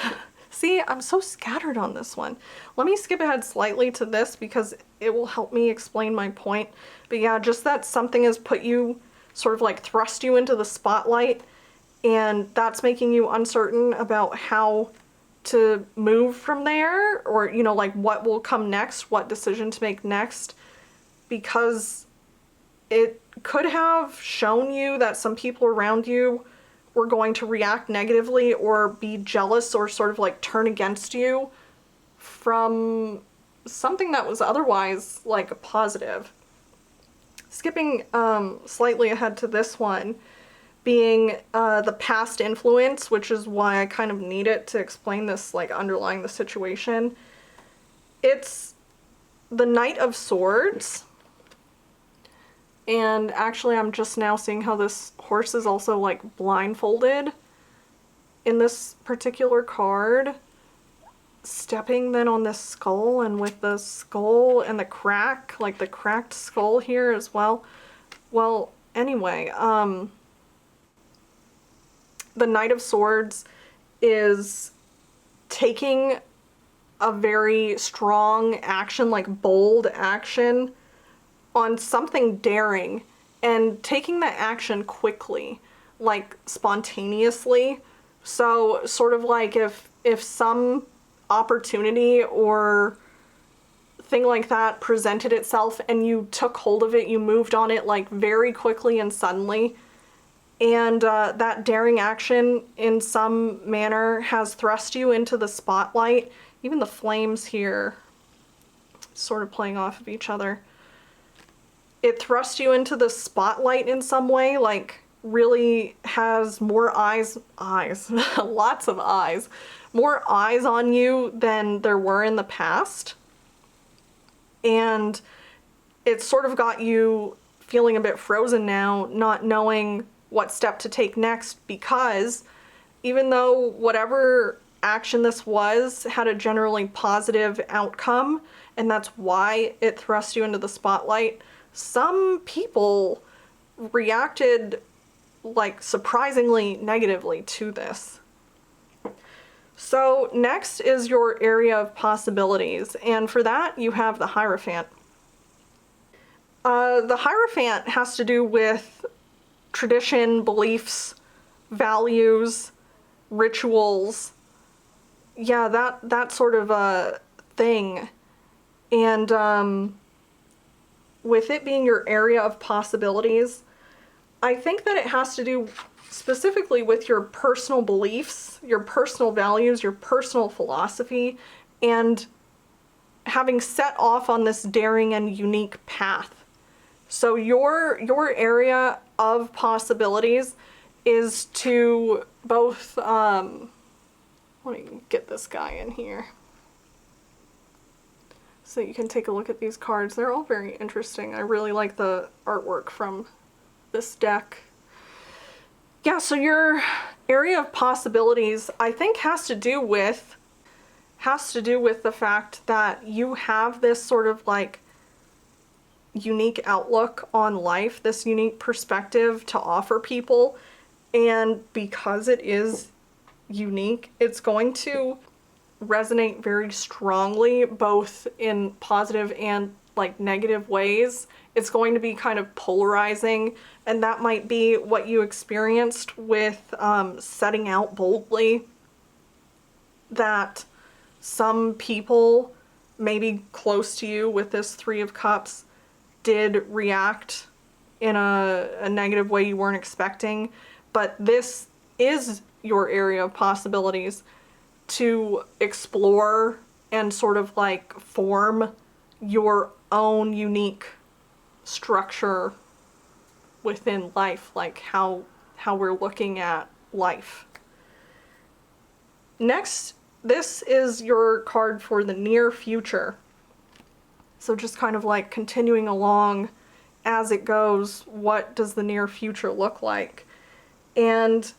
Speaker 1: See, I'm so scattered on this one. Let me skip ahead slightly to this because it will help me explain my point. But yeah, just that something has put you, sort of like thrust you into the spotlight, and that's making you uncertain about how to move from there, or, you know, like what will come next, what decision to make next, because it could have shown you that some people around you were going to react negatively or be jealous or sort of like turn against you from something that was otherwise like a positive. Skipping slightly ahead to this one, being the past influence, which is why I kind of need it to explain this, like underlying the situation. It's the Knight of Swords. And actually, I'm just now seeing how this horse is also like blindfolded in this particular card. Stepping then on this skull, and with the skull and the crack, like the cracked skull here as well. Well, anyway, the Knight of Swords is taking a very strong action, like bold action, on something daring, and taking that action quickly, like spontaneously. So sort of like if some opportunity or thing like that presented itself and you took hold of it, you moved on it like very quickly and suddenly, and that daring action in some manner has thrust you into the spotlight. Even the flames here sort of playing off of each other. It thrust you into the spotlight in some way, like really has more eyes, lots of eyes, more eyes on you than there were in the past. And it sort of got you feeling a bit frozen now, not knowing what step to take next, because even though whatever action this was had a generally positive outcome, and that's why it thrust you into the spotlight, some people reacted like surprisingly negatively to this. So next is your area of possibilities, and for that you have the Hierophant. The Hierophant has to do with tradition, beliefs, values, rituals, yeah, that sort of a thing. And with it being your area of possibilities, I think that it has to do specifically with your personal beliefs, your personal values, your personal philosophy, and having set off on this daring and unique path. So your area of possibilities is to both, let me get this guy in here so you can take a look at these cards. They're all very interesting. I really like the artwork from this deck. Yeah, so your area of possibilities, I think, has to do with the fact that you have this sort of like unique outlook on life, this unique perspective to offer people, and because it is unique, it's going to resonate very strongly both in positive and like negative ways. It's going to be kind of polarizing, and that might be what you experienced with setting out boldly. That some people maybe close to you with this Three of Cups did react in a negative way you weren't expecting, but this is your area of possibilities to explore and sort of like form your own unique structure within life, like how we're looking at life. Next, this is your card for the near future. So just kind of like continuing along as it goes, what does the near future look like? And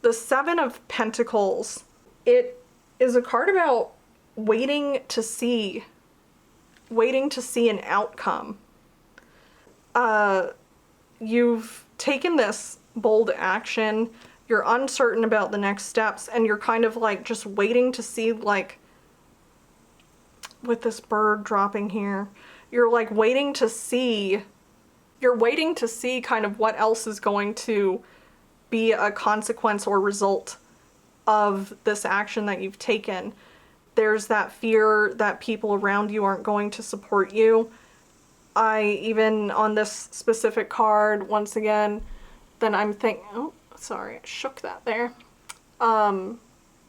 Speaker 1: the Seven of Pentacles, it is a card about waiting to see an outcome. You've taken this bold action, you're uncertain about the next steps, and you're kind of like just waiting to see, like with this bird dropping here, you're like waiting to see kind of what else is going to be a consequence or result of this action that you've taken. There's that fear that people around you aren't going to support you. Even on this specific card, once again, then I'm thinking, oh, sorry, I shook that there. How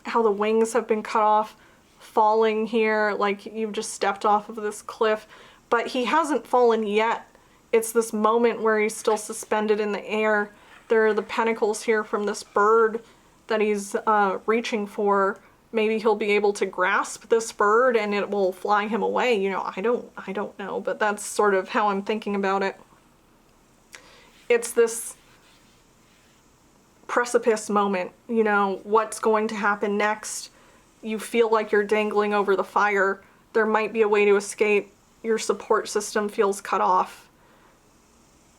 Speaker 1: the wings have been cut off, falling here, like you've just stepped off of this cliff, but he hasn't fallen yet. It's this moment where he's still suspended in the air. There are the pentacles here from this bird that he's reaching for. Maybe he'll be able to grasp this bird and it will fly him away. You know, I don't know, but that's sort of how I'm thinking about it. It's this precipice moment, you know, what's going to happen next. You feel like you're dangling over the fire. There might be a way to escape. Your support system feels cut off.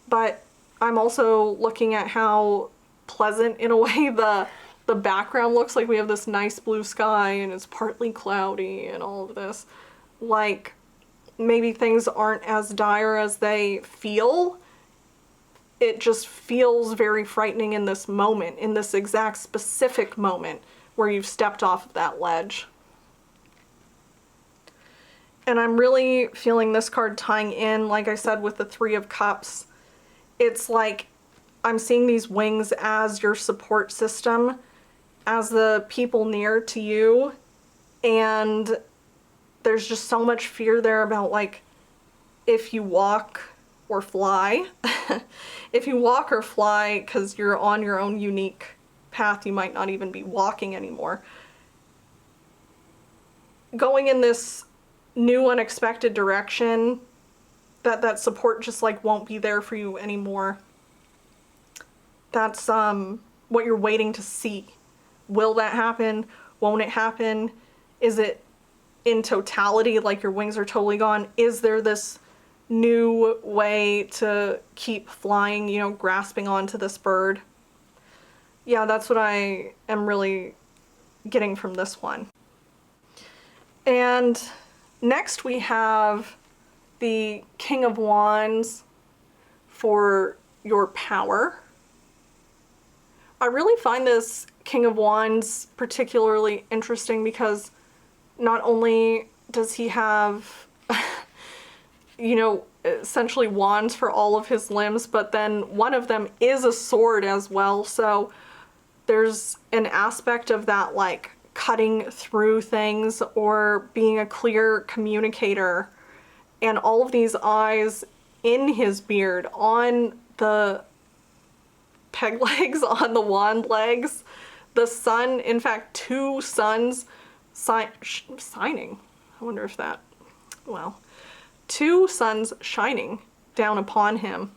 Speaker 1: But I'm also looking at how pleasant, in a way, the background looks. Like we have this nice blue sky and it's partly cloudy and all of this. Like maybe things aren't as dire as they feel. It just feels very frightening in this moment, in this exact specific moment where you've stepped off of that ledge. And I'm really feeling this card tying in, like I said, with the Three of Cups. It's like I'm seeing these wings as your support system, as the people near to you, and there's just so much fear there about, like, if you walk or fly, if you walk or fly because you're on your own unique path, you might not even be walking anymore. Going in this new unexpected direction, that support just like won't be there for you anymore. That's what you're waiting to see. Will that happen? Won't it happen? Is it in totality, like your wings are totally gone? Is there this new way to keep flying, you know, grasping onto this bird? Yeah, that's what I am really getting from this one. And next we have the King of Wands for your power. I really find this King of Wands particularly interesting because not only does he have, you know, essentially wands for all of his limbs, but then one of them is a sword as well. So there's an aspect of that, like cutting through things or being a clear communicator. And all of these eyes in his beard, on the peg legs, on the wand legs, the sun, in fact, two suns shining. I wonder if that, well, two suns shining down upon him.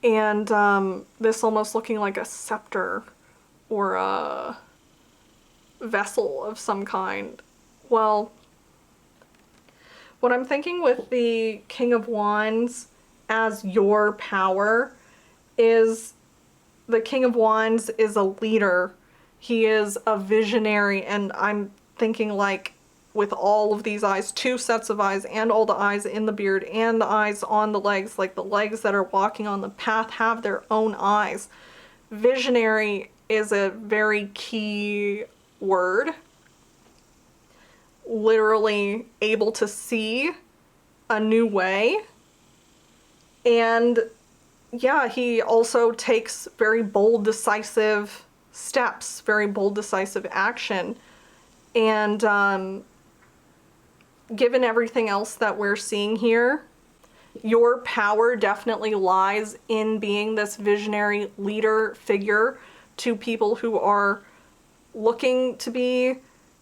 Speaker 1: And this almost looking like a scepter or a vessel of some kind. Well, what I'm thinking with the King of Wands as your power is the King of Wands is a leader. He is a visionary, and I'm thinking like with all of these eyes, 2 sets of eyes, and all the eyes in the beard and the eyes on the legs, like the legs that are walking on the path have their own eyes. Visionary is a very key word. Literally able to see a new way. And yeah, he also takes very bold, decisive steps, very bold, decisive action. And given everything else that we're seeing here, your power definitely lies in being this visionary leader figure to people who are looking to be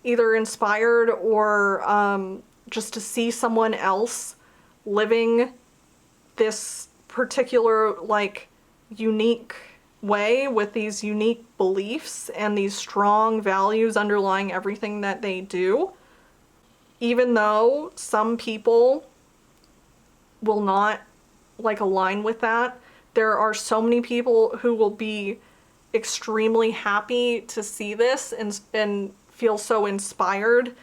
Speaker 1: either inspired or just to see someone else living this particular, like, unique way with these unique beliefs and these strong values underlying everything that they do. Even though some people will not, like, align with that, there are so many people who will be extremely happy to see this and feel so inspired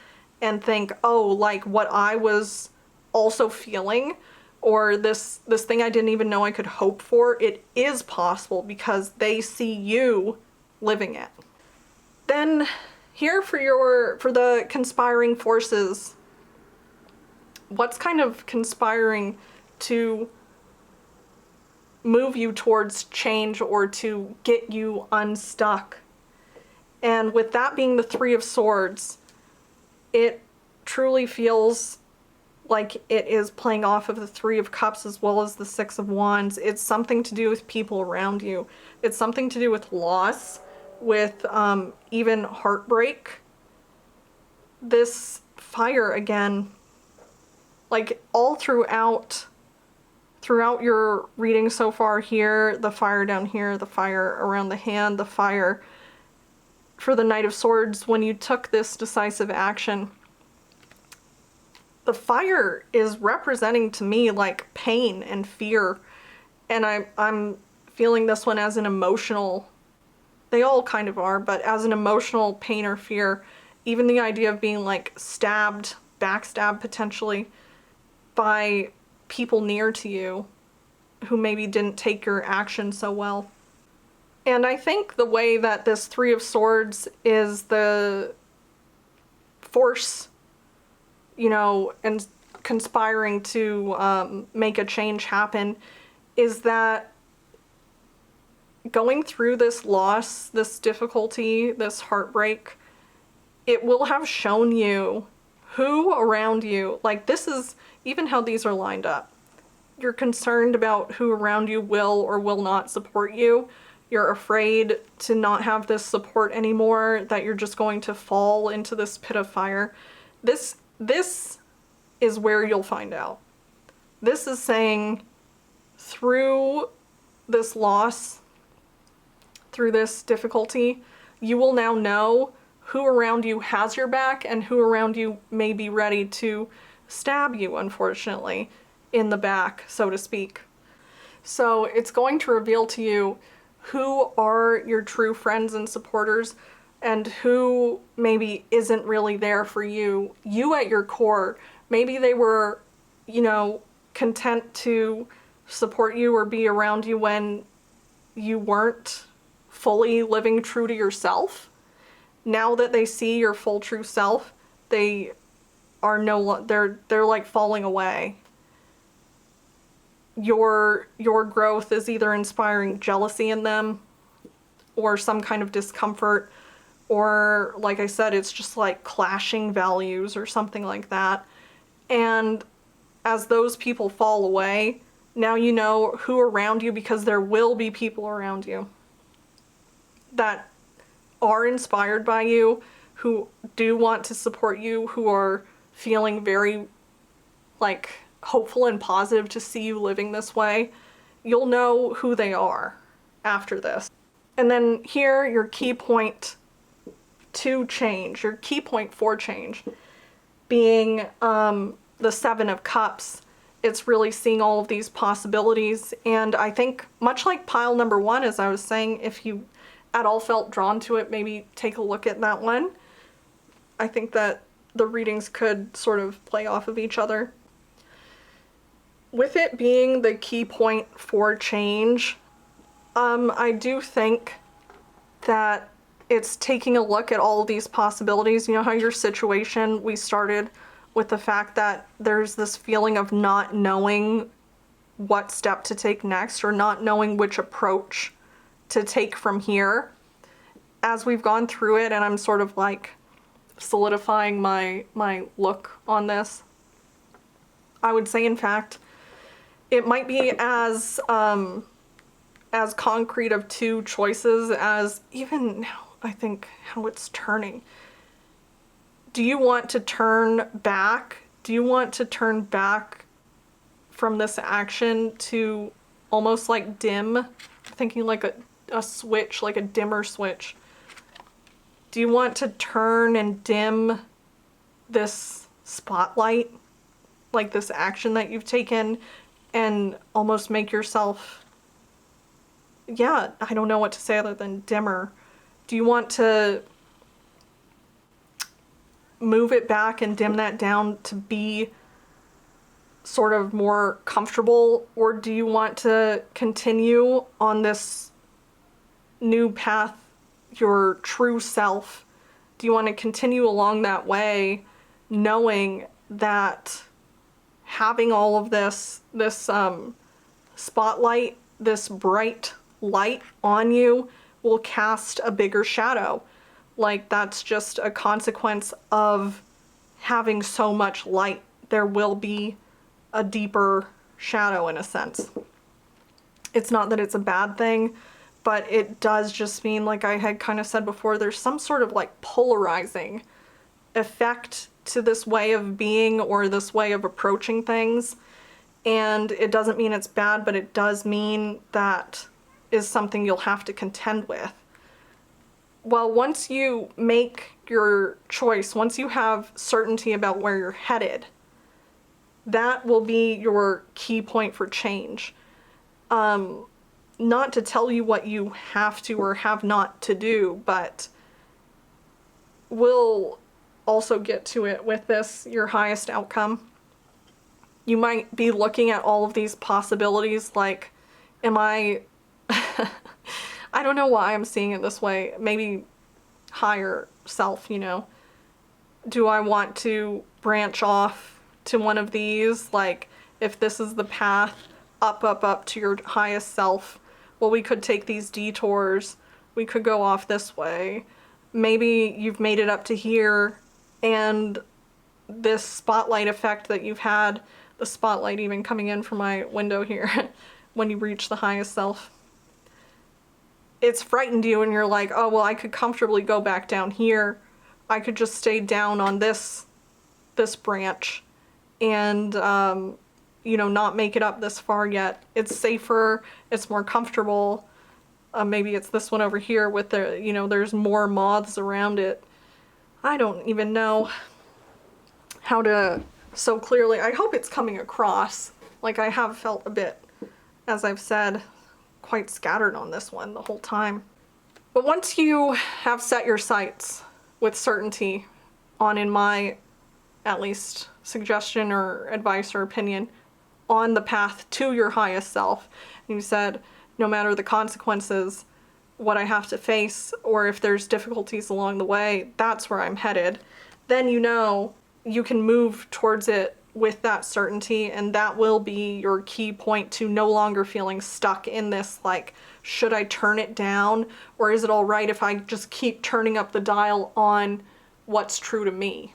Speaker 1: and think, oh, like what I was also feeling, or this thing I didn't even know I could hope for, it is possible because they see you living it. Then here for the conspiring forces, what's kind of conspiring to move you towards change or to get you unstuck? And with that being the 3 of Swords, it truly feels like it is playing off of the 3 of Cups as well as the 6 of Wands. It's something to do with people around you. It's something to do with loss, with even heartbreak. This fire again, like all throughout your reading so far here, the fire down here, the fire around the hand, the fire for the Knight of Swords, when you took this decisive action, the fire is representing to me like pain and fear, and I'm feeling this one as an emotional, they all kind of are, but as an emotional pain or fear. Even the idea of being like stabbed, backstabbed potentially by people near to you who maybe didn't take your action so well. And I think the way that this 3 of Swords is the force, you know, and conspiring to make a change happen, is that going through this loss, this difficulty, this heartbreak, it will have shown you who around you, like this is even how these are lined up. You're concerned about who around you will or will not support you. You're afraid to not have this support anymore, that you're just going to fall into this pit of fire. This is where you'll find out. This is saying through this loss, through this difficulty, you will now know who around you has your back and who around you may be ready to stab you, unfortunately, in the back, so to speak. So it's going to reveal to you who are your true friends and supporters and who maybe isn't really there for you. You at your core, maybe they were, you know, content to support you or be around you when you weren't fully living true to yourself. Now that they see your full true self, they are they're like falling away. Your growth is either inspiring jealousy in them or some kind of discomfort, or like I said, it's just like clashing values or something like that. And as those people fall away, now you know who around you, because there will be people around you that are inspired by you, who do want to support you, who are feeling very like hopeful and positive to see you living this way. You'll know who they are after this. And then here, your key point to change, your key point for change being the 7 of Cups. It's really seeing all of these possibilities. And I think much like pile number 1, as I was saying, if you at all felt drawn to it, maybe take a look at that one. I think that the readings could sort of play off of each other. With it being the key point for change, I do think that it's taking a look at all of these possibilities. You know how your situation, we started with the fact that there's this feeling of not knowing what step to take next, or not knowing which approach to take from here. As we've gone through it, and I'm sort of like solidifying my look on this, I would say, in fact, it might be as concrete of two choices as even now, I think, how it's turning. Do you want to turn back? Do you want to turn back from this action to almost like dim? Thinking like a switch, like a dimmer switch. Do you want to turn and dim this spotlight, like this action that you've taken, and almost make yourself, yeah, I don't know what to say other than dimmer. Do you want to move it back and dim that down to be sort of more comfortable, or do you want to continue on this new path, your true self? Do you want to continue along that way, knowing that having all of this spotlight, this bright light on you will cast a bigger shadow? Like, that's just a consequence of having so much light. There will be a deeper shadow, in a sense. It's not that it's a bad thing, but it does just mean, like I had kind of said before, there's some sort of like polarizing effect to this way of being, or this way of approaching things. And it doesn't mean it's bad, but it does mean that is something you'll have to contend with. Well, once you make your choice, once you have certainty about where you're headed, that will be your key point for change. Not to tell you what you have to or have not to do, but we'll also get to it with this, your highest outcome. You might be looking at all of these possibilities like, am I... I don't know why I'm seeing it this way. Maybe higher self, you know. Do I want to branch off to one of these? Like, if this is the path up to your highest self, well, we could take these detours. We could go off this way. Maybe you've made it up to here, and this spotlight effect that you've had, the spotlight even coming in from my window here, when you reach the highest self, it's frightened you, and you're like, oh, well, I could comfortably go back down here. I could just stay down on this branch and, you know, not make it up this far yet. It's safer, it's more comfortable. Maybe it's this one over here with the, you know, there's more moths around it. I don't even know how to so clearly, I hope it's coming across. Like, I have felt a bit, as I've said, quite scattered on this one the whole time. But once you have set your sights with certainty on, in my at least suggestion or advice or opinion, on the path to your highest self, and you said, no matter the consequences, what I have to face, or if there's difficulties along the way, that's where I'm headed, then you know you can move towards it with that certainty, and that will be your key point to no longer feeling stuck in this, like, should I turn it down, or is it all right if I just keep turning up the dial on what's true to me?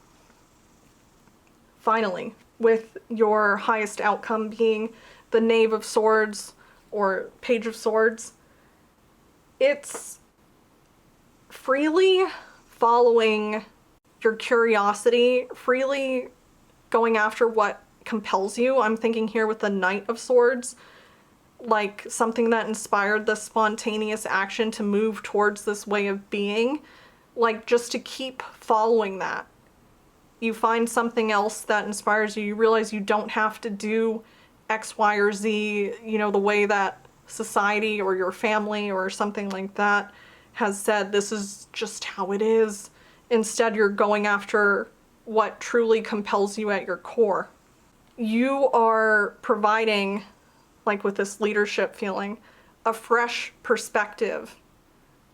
Speaker 1: Finally, with your highest outcome being the Knave of Swords or Page of Swords, it's freely following your curiosity, freely going after what compels you. I'm thinking here with the Knight of Swords, like something that inspired the spontaneous action to move towards this way of being, like just to keep following that. You find something else that inspires you. You realize you don't have to do X, Y, or Z, you know, the way that society or your family or something like that has said this is just how it is. Instead, you're going after what truly compels you at your core. You are providing, like with this leadership feeling, a fresh perspective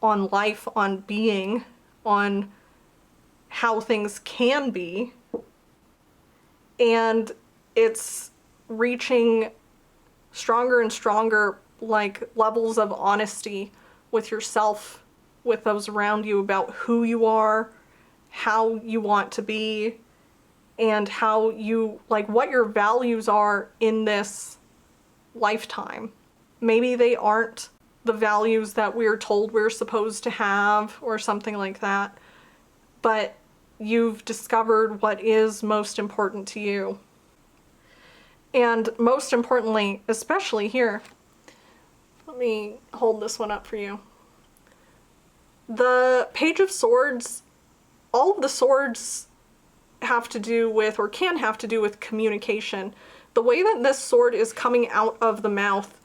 Speaker 1: on life, on being, on how things can be. And it's reaching stronger and stronger, like, levels of honesty with yourself, with those around you, about who you are, how you want to be, and how you, like, what your values are in this lifetime. Maybe they aren't the values that we're told we're supposed to have or something like that, but you've discovered what is most important to you. And most importantly, especially here, let me hold this one up for you. The Page of Swords, all of the swords have to do with, or can have to do with, communication. The way that this sword is coming out of the mouth,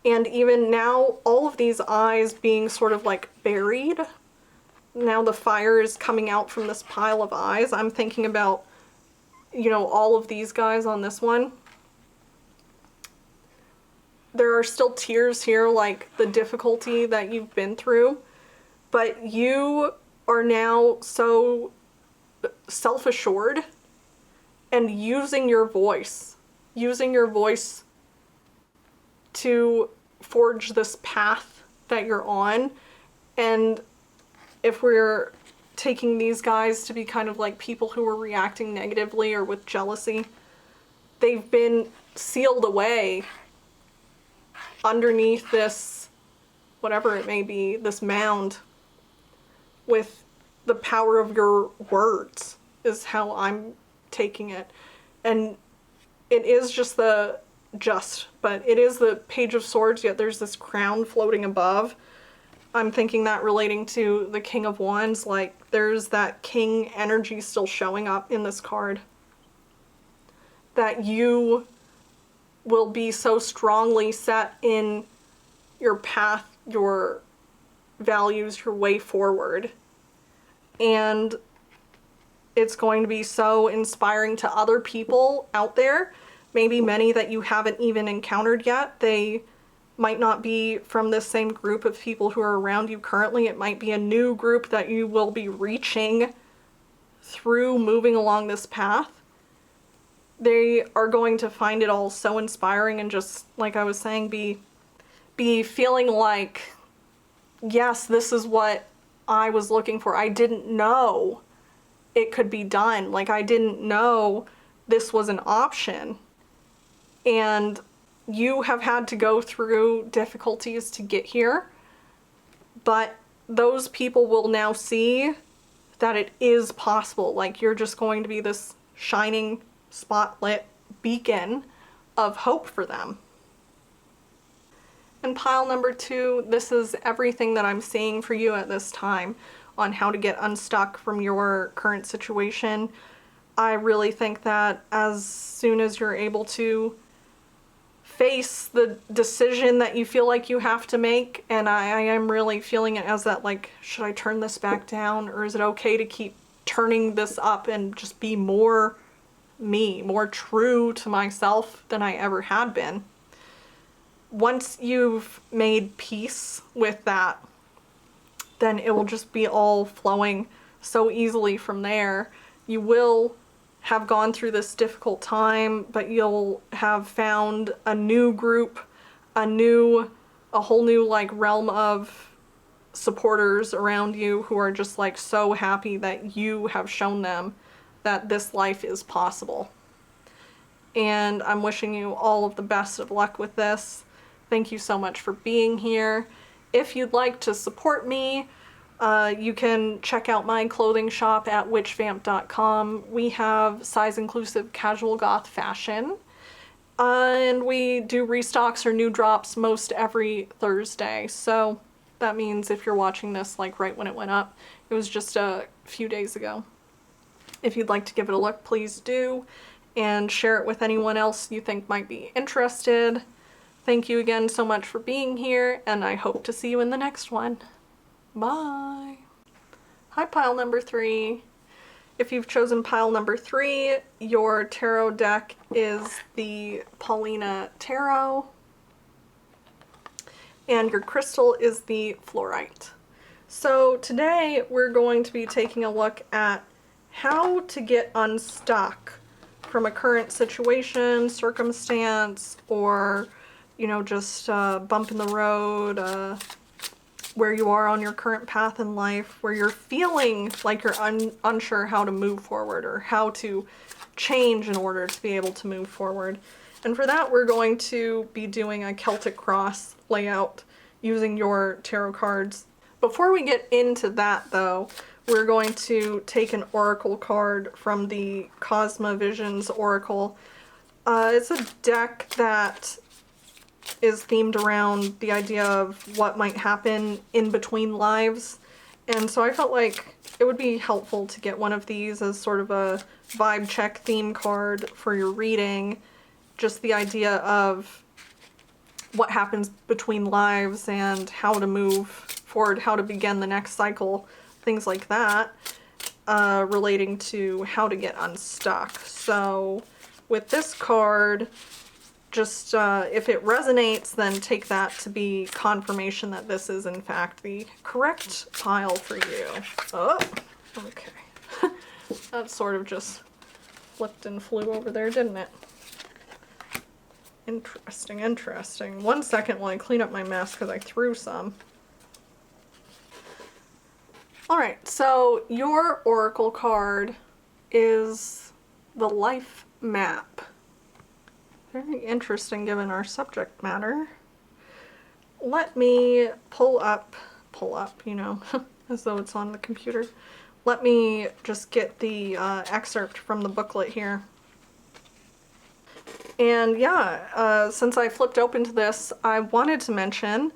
Speaker 1: and even now all of these eyes being sort of like buried. Now the fire is coming out from this pile of eyes. I'm thinking about, you know, all of these guys on this one. There are still tears here, like the difficulty that you've been through, but you are now so self-assured and using your voice to forge this path that you're on. And if we're taking these guys to be kind of like people who are reacting negatively or with jealousy, they've been sealed away underneath this, whatever it may be, this mound, with the power of your words, is how I'm taking it. And it is but it is the Page of Swords, yet there's this crown floating above. I'm thinking that relating to the King of Wands, like there's that king energy still showing up in this card. That you will be so strongly set in your path, your values, your way forward. And it's going to be so inspiring to other people out there, maybe many that you haven't even encountered yet. They might not be from the same group of people who are around you currently. It might be a new group that you will be reaching through moving along this path. They are going to find it all so inspiring, and just, like I was saying, be feeling like, yes, this is what I was looking for. I didn't know it could be done. Like, I didn't know this was an option. And you have had to go through difficulties to get here, but those people will now see that it is possible. Like, you're just going to be this shining, spotlit beacon of hope for them. And pile number 2, this is everything that I'm seeing for you at this time on how to get unstuck from your current situation. I really think that as soon as you're able to face the decision that you feel like you have to make, and I am really feeling it as that, like, should I turn this back down, or is it okay to keep turning this up and just be more me, more true to myself than I ever had been? Once you've made peace with that, then it will just be all flowing so easily from there. You will have gone through this difficult time, but you'll have found a new group, a whole new, like, realm of supporters around you who are just, like, so happy that you have shown them that this life is possible. And I'm wishing you all of the best of luck with this. Thank you so much for being here. If you'd like to support me, you can check out my clothing shop at witchvamp.com. We have size-inclusive casual goth fashion. And we do restocks or new drops most every Thursday. So that means if you're watching this, like, right when it went up, it was just a few days ago. If you'd like to give it a look, please do. And share it with anyone else you think might be interested. Thank you again so much for being here, and I hope to see you in the next one. Bye. Hi, pile number 3. If you've chosen pile number 3, your tarot deck is the Paulina Tarot, and your crystal is the Fluorite. So today we're going to be taking a look at how to get unstuck from a current situation, circumstance, or, you know, just a bump in the road, where you are on your current path in life, where you're feeling like you're unsure how to move forward or how to change in order to be able to move forward. And for that, we're going to be doing a Celtic cross layout using your tarot cards. Before we get into that, though, we're going to take an oracle card from the Cosmovisions Oracle. It's a deck that is themed around the idea of what might happen in between lives. And so I felt like it would be helpful to get one of these as sort of a vibe check theme card for your reading. Just the idea of what happens between lives and how to move forward, how to begin the next cycle, things like that, relating to how to get unstuck. So with this card, just if it resonates, then take that to be confirmation that this is in fact the correct pile for you. Oh, okay. That sort of just flipped and flew over there, didn't it? Interesting, interesting. 1 second while I clean up my mess because I threw some. Alright, so your oracle card is the life map. Very interesting given our subject matter. Let me pull up, you know, as though it's on the computer. Let me just get the excerpt from the booklet here. And yeah, since I flipped open to this, I wanted to mention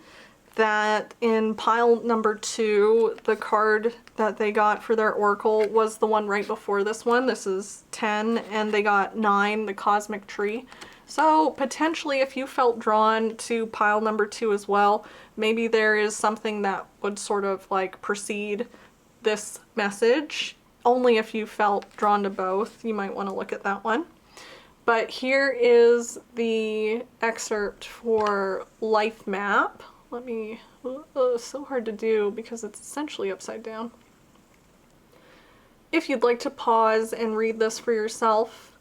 Speaker 1: that in pile number 2, the card that they got for their oracle was the one right before this one. This is 10, and they got 9, the cosmic tree. So potentially if you felt drawn to pile number 2 as well, maybe there is something that would sort of like precede this message. Only if you felt drawn to both, you might want to look at that one. But here is the excerpt for Life Map. Let me, so hard to do because it's essentially upside down. If you'd like to pause and read this for yourself,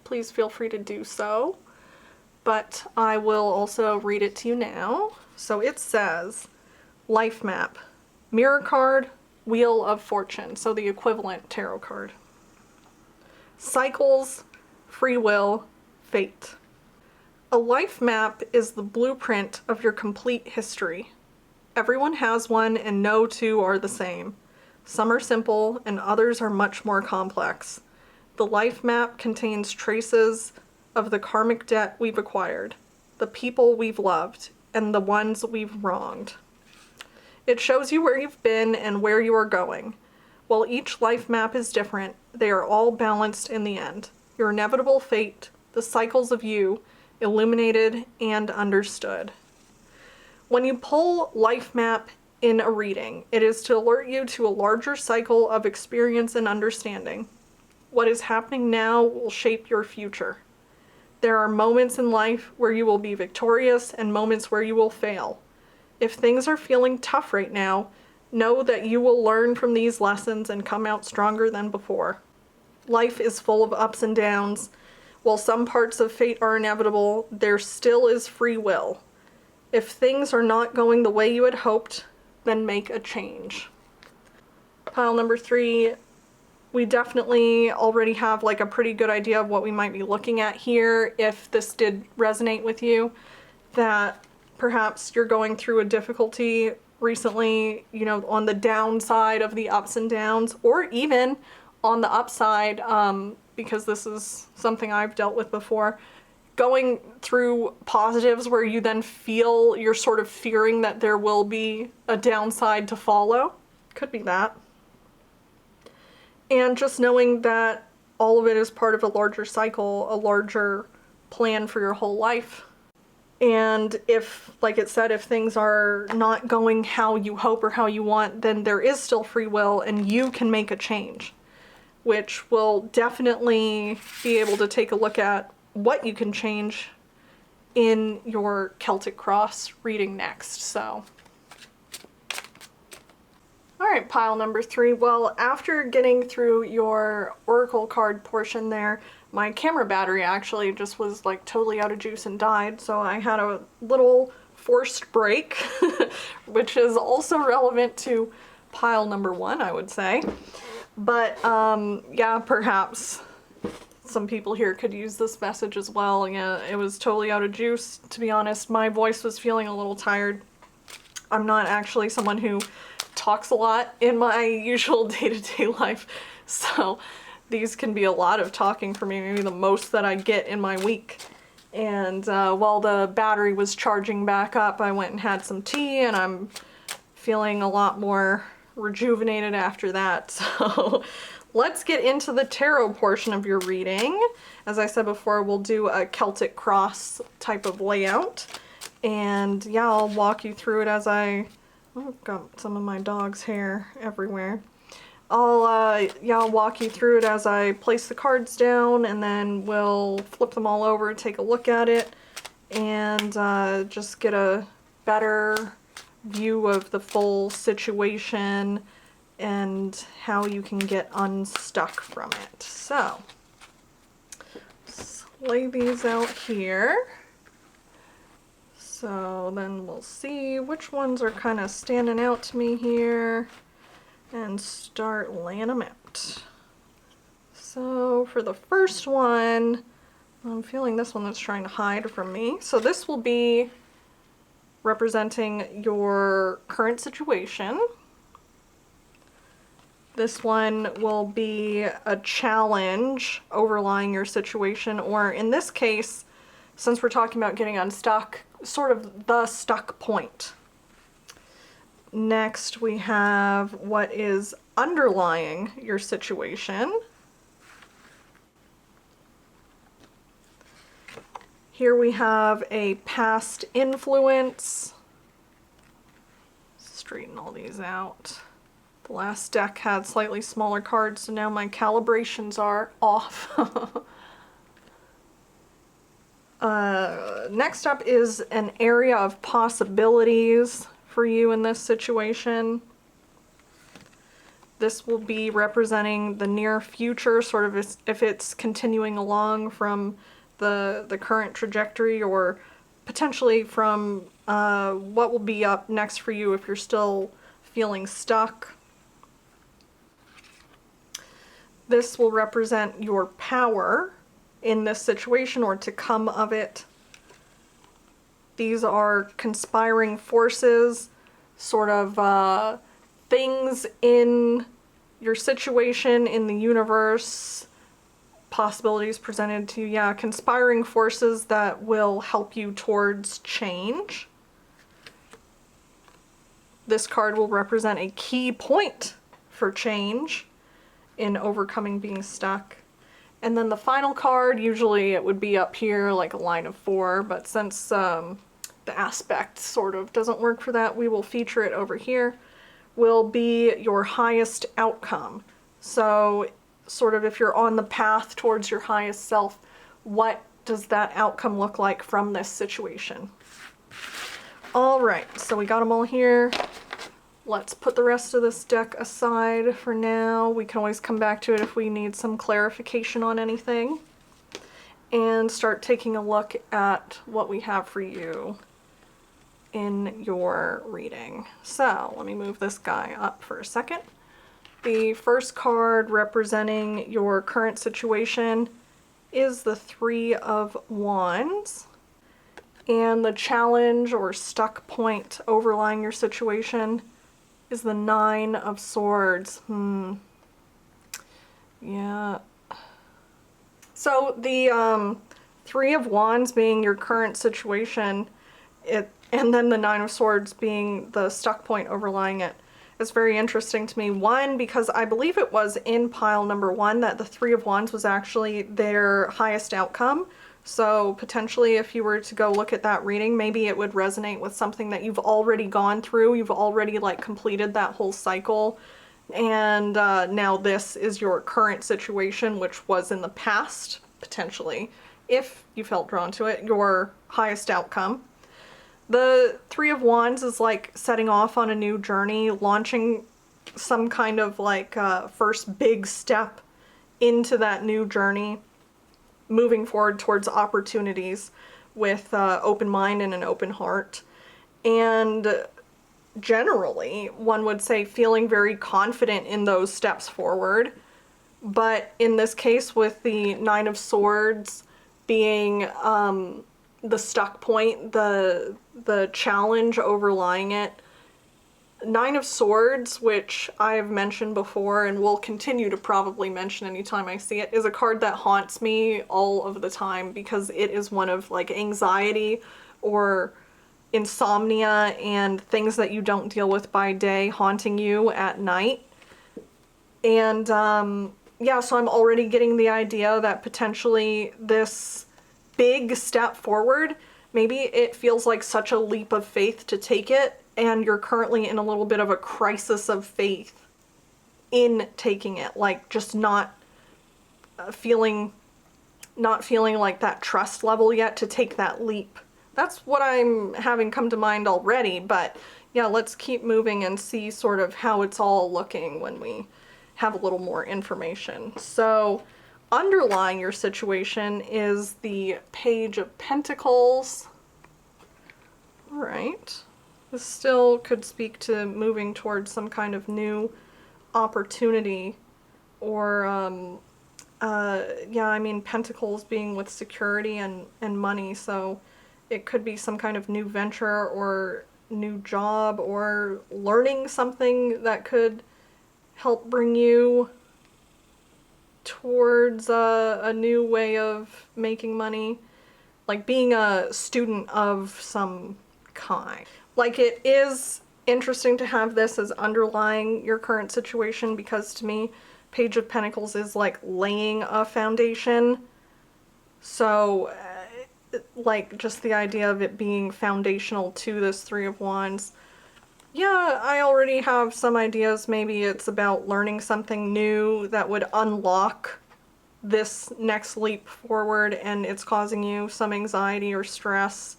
Speaker 1: please feel free to do so. But I will also read it to you now. So it says, Life Map, Mirror card, Wheel of Fortune, so the equivalent tarot card. Cycles, free will, fate. A life map is the blueprint of your complete history. Everyone has one and no two are the same. Some are simple and others are much more complex. The life map contains traces of the karmic debt we've acquired, the people we've loved, and the ones we've wronged. It shows you where you've been and where you are going. While each life map is different, they are all balanced in the end. Your inevitable fate, the cycles of you, illuminated and understood. When you pull life map in a reading, it is to alert you to a larger cycle of experience and understanding. What is happening now will shape your future. There are moments in life where you will be victorious and moments where you will fail. If things are feeling tough right now, know that you will learn from these lessons and come out stronger than before. Life is full of ups and downs. While some parts of fate are inevitable, there still is free will. If things are not going the way you had hoped, then make a change. Pile number 3, we definitely already have like a pretty good idea of what we might be looking at here if this did resonate with you, that perhaps you're going through a difficulty recently, you know, on the downside of the ups and downs, or even on the upside, because this is something I've dealt with before, going through positives where you then feel you're sort of fearing that there will be a downside to follow. Could be that. And just knowing that all of it is part of a larger cycle, a larger plan for your whole life. And if, like it said, if things are not going how you hope or how you want, then there is still free will and you can make a change. which will definitely be able to take a look at what you can change in your Celtic Cross reading next. So, all right, pile number 3. Well, after getting through your oracle card portion there, my camera battery actually just was like totally out of juice and died, so I had a little forced break, which is also relevant to pile number 1, I would say. But yeah, perhaps some people here could use this message as well. Yeah, it was totally out of juice, to be honest. My voice was feeling a little tired. I'm not actually someone who talks a lot in my usual day-to-day life, so these can be a lot of talking for me, maybe the most that I get in my week. And while the battery was charging back up, I went and had some tea, and I'm feeling a lot more rejuvenated after that. So let's get into the tarot portion of your reading. As I said before, we'll do a Celtic Cross type of layout. And yeah, I'll walk you through it as I've got some of my dog's hair everywhere. I'll walk you through it as I place the cards down, and then we'll flip them all over, take a look at it, and just get a better view of the full situation and how you can get unstuck from it. So, let's lay these out here. So then we'll see which ones are kind of standing out to me here and start laying them out. So for the first one, I'm feeling this one that's trying to hide from me. So this will be representing your current situation. This one will be a challenge overlying your situation, or in this case, since we're talking about getting unstuck, sort of the stuck point. Next, we have what is underlying your situation. Here we have a past influence. Straighten all these out. The last deck had slightly smaller cards, so now my calibrations are off. Next up is an area of possibilities for you in this situation. This will be representing the near future, sort of if it's continuing along from the current trajectory, or potentially from what will be up next for you if you're still feeling stuck. This will represent your power in this situation, or to come of it. These are conspiring forces, sort of things in your situation, in the universe, possibilities presented to you. Yeah, conspiring forces that will help you towards change. This card will represent a key point for change in overcoming being stuck. And then the final card, usually it would be up here like a line of 4, but since the aspect sort of doesn't work for that, we will feature it over here, will be your highest outcome. So sort of if you're on the path towards your highest self, what does that outcome look like from this situation? All right, so we got them all here. Let's put the rest of this deck aside for now. We can always come back to it if we need some clarification on anything. And start taking a look at what we have for you in your reading. So let me move this guy up for a second. The first card representing your current situation is the 3 of Wands. And the challenge or stuck point overlying your situation is the 9 of Swords. Yeah. So the 3 of Wands being your current situation, and then the 9 of Swords being the stuck point overlying it, is very interesting to me. One, because I believe it was in pile number 1 that the 3 of Wands was actually their highest outcome. So potentially if you were to go look at that reading, maybe it would resonate with something that you've already gone through. You've already like completed that whole cycle And now this is your current situation, which was in the past, potentially, if you felt drawn to it, your highest outcome. The Three of Wands is like setting off on a new journey, launching some kind of like first big step into that new journey, moving forward towards opportunities with open mind and an open heart. And generally, one would say feeling very confident in those steps forward. But in this case, with the Nine of Swords being the stuck point, the challenge overlying it, Nine of Swords, which I have mentioned before and will continue to probably mention anytime I see it, is a card that haunts me all of the time because it is one of like anxiety or insomnia and things that you don't deal with by day haunting you at night. And yeah, so I'm already getting the idea that potentially this big step forward, maybe it feels like such a leap of faith to take it, and you're currently in a little bit of a crisis of faith in taking it, like just not feeling like that trust level yet to take that leap. That's what I'm having come to mind already, but yeah, let's keep moving and see sort of how it's all looking when we have a little more information. So underlying your situation is the Page of Pentacles. All right. This still could speak to moving towards some kind of new opportunity or, yeah, I mean, Pentacles being with security and money, so it could be some kind of new venture or new job or learning something that could help bring you towards a new way of making money, like being a student of some kind. Like, it is interesting to have this as underlying your current situation because to me, Page of Pentacles is like laying a foundation. So, like, just the idea of it being foundational to this Three of Wands. Yeah, I already have some ideas. Maybe it's about learning something new that would unlock this next leap forward and it's causing you some anxiety or stress.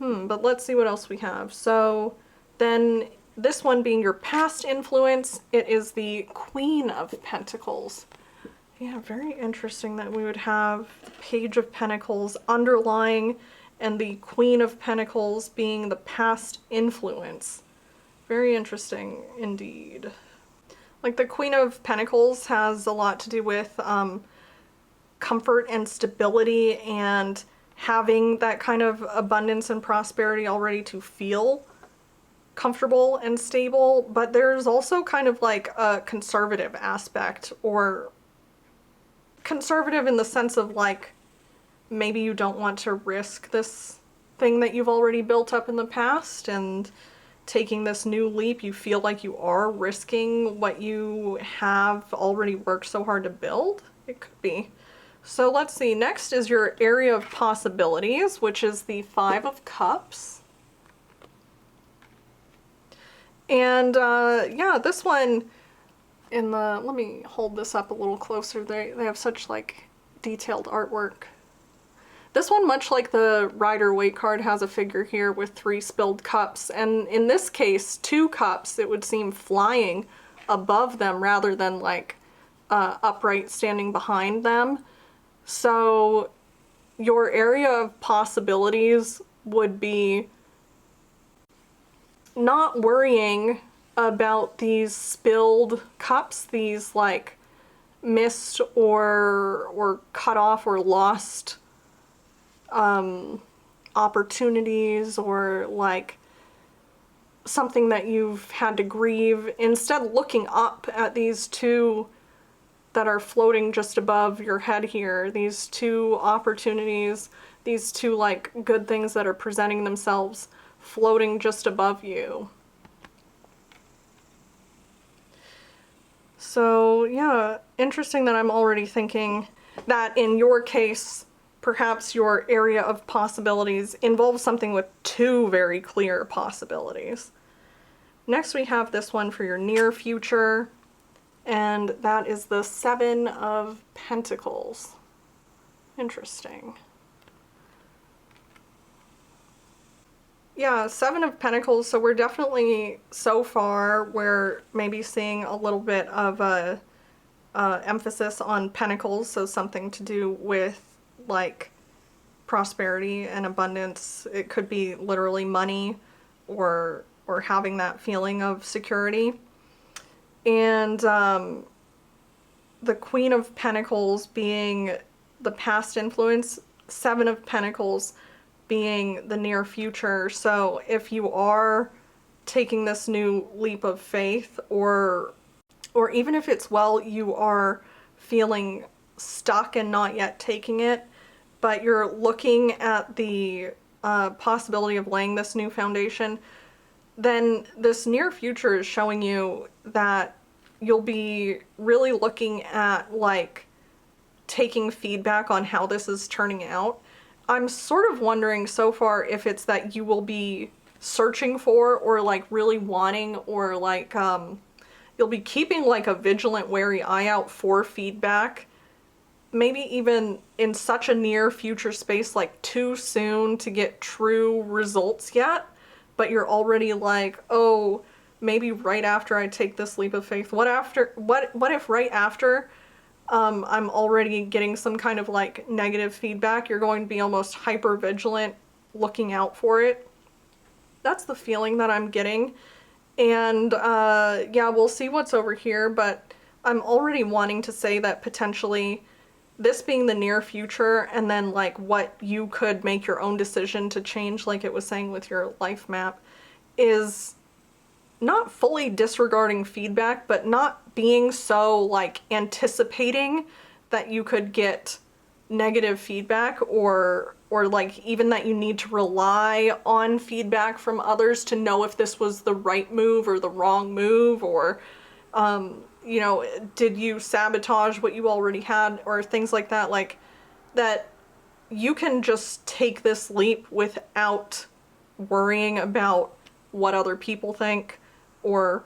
Speaker 1: But let's see what else we have. So then this one being your past influence, it is the Queen of Pentacles. Yeah, very interesting that we would have the Page of Pentacles underlying and the Queen of Pentacles being the past influence. Very interesting indeed. Like, the Queen of Pentacles has a lot to do with comfort and stability and having that kind of abundance and prosperity already to feel comfortable and stable, but there's also kind of like a conservative aspect, or conservative in the sense of like maybe you don't want to risk this thing that you've already built up in the past, and taking this new leap you feel like you are risking what you have already worked so hard to build. It could be. So let's see, next is your area of possibilities, which is the Five of Cups. And yeah, this one in the, let me hold this up a little closer. They have such like detailed artwork. This one, much like the Rider-Waite card, has a figure here with 3 spilled cups, and in this case 2 cups, it would seem, flying above them rather than like upright standing behind them. So your area of possibilities would be not worrying about these spilled cups, these like missed or cut off or lost opportunities, or like something that you've had to grieve. Instead, looking up at these 2 that are floating just above your head here, these 2 opportunities, these 2 like good things that are presenting themselves floating just above you. So yeah, interesting that I'm already thinking that in your case, perhaps your area of possibilities involves something with 2 very clear possibilities. Next we have this one for your near future, and that is the Seven of Pentacles. Interesting. Yeah, Seven of Pentacles, so we're definitely, so far, we're maybe seeing a little bit of a emphasis on pentacles, so something to do with, like, prosperity and abundance. It could be literally money or having that feeling of security. And the Queen of Pentacles being the past influence, Seven of Pentacles being the near future. So if you are taking this new leap of faith, or even if it's, well, you are feeling stuck and not yet taking it, but you're looking at the possibility of laying this new foundation, then this near future is showing you that you'll be really looking at, like, taking feedback on how this is turning out. I'm sort of wondering so far if it's that you will be searching for, or like really wanting, or like you'll be keeping like a vigilant, wary eye out for feedback. Maybe even in such a near future space, like too soon to get true results yet, but you're already like, oh, maybe right after I take this leap of faith, what if right after I'm already getting some kind of like negative feedback? You're going to be almost hyper vigilant, looking out for it. That's the feeling that I'm getting. And yeah, we'll see what's over here, but I'm already wanting to say that potentially this being the near future, and then like what you could make your own decision to change, like it was saying with your life map, is not fully disregarding feedback, but not being so like anticipating that you could get negative feedback, or like even that you need to rely on feedback from others to know if this was the right move or the wrong move, or you know, did you sabotage what you already had, or things like that. Like that you can just take this leap without worrying about what other people think or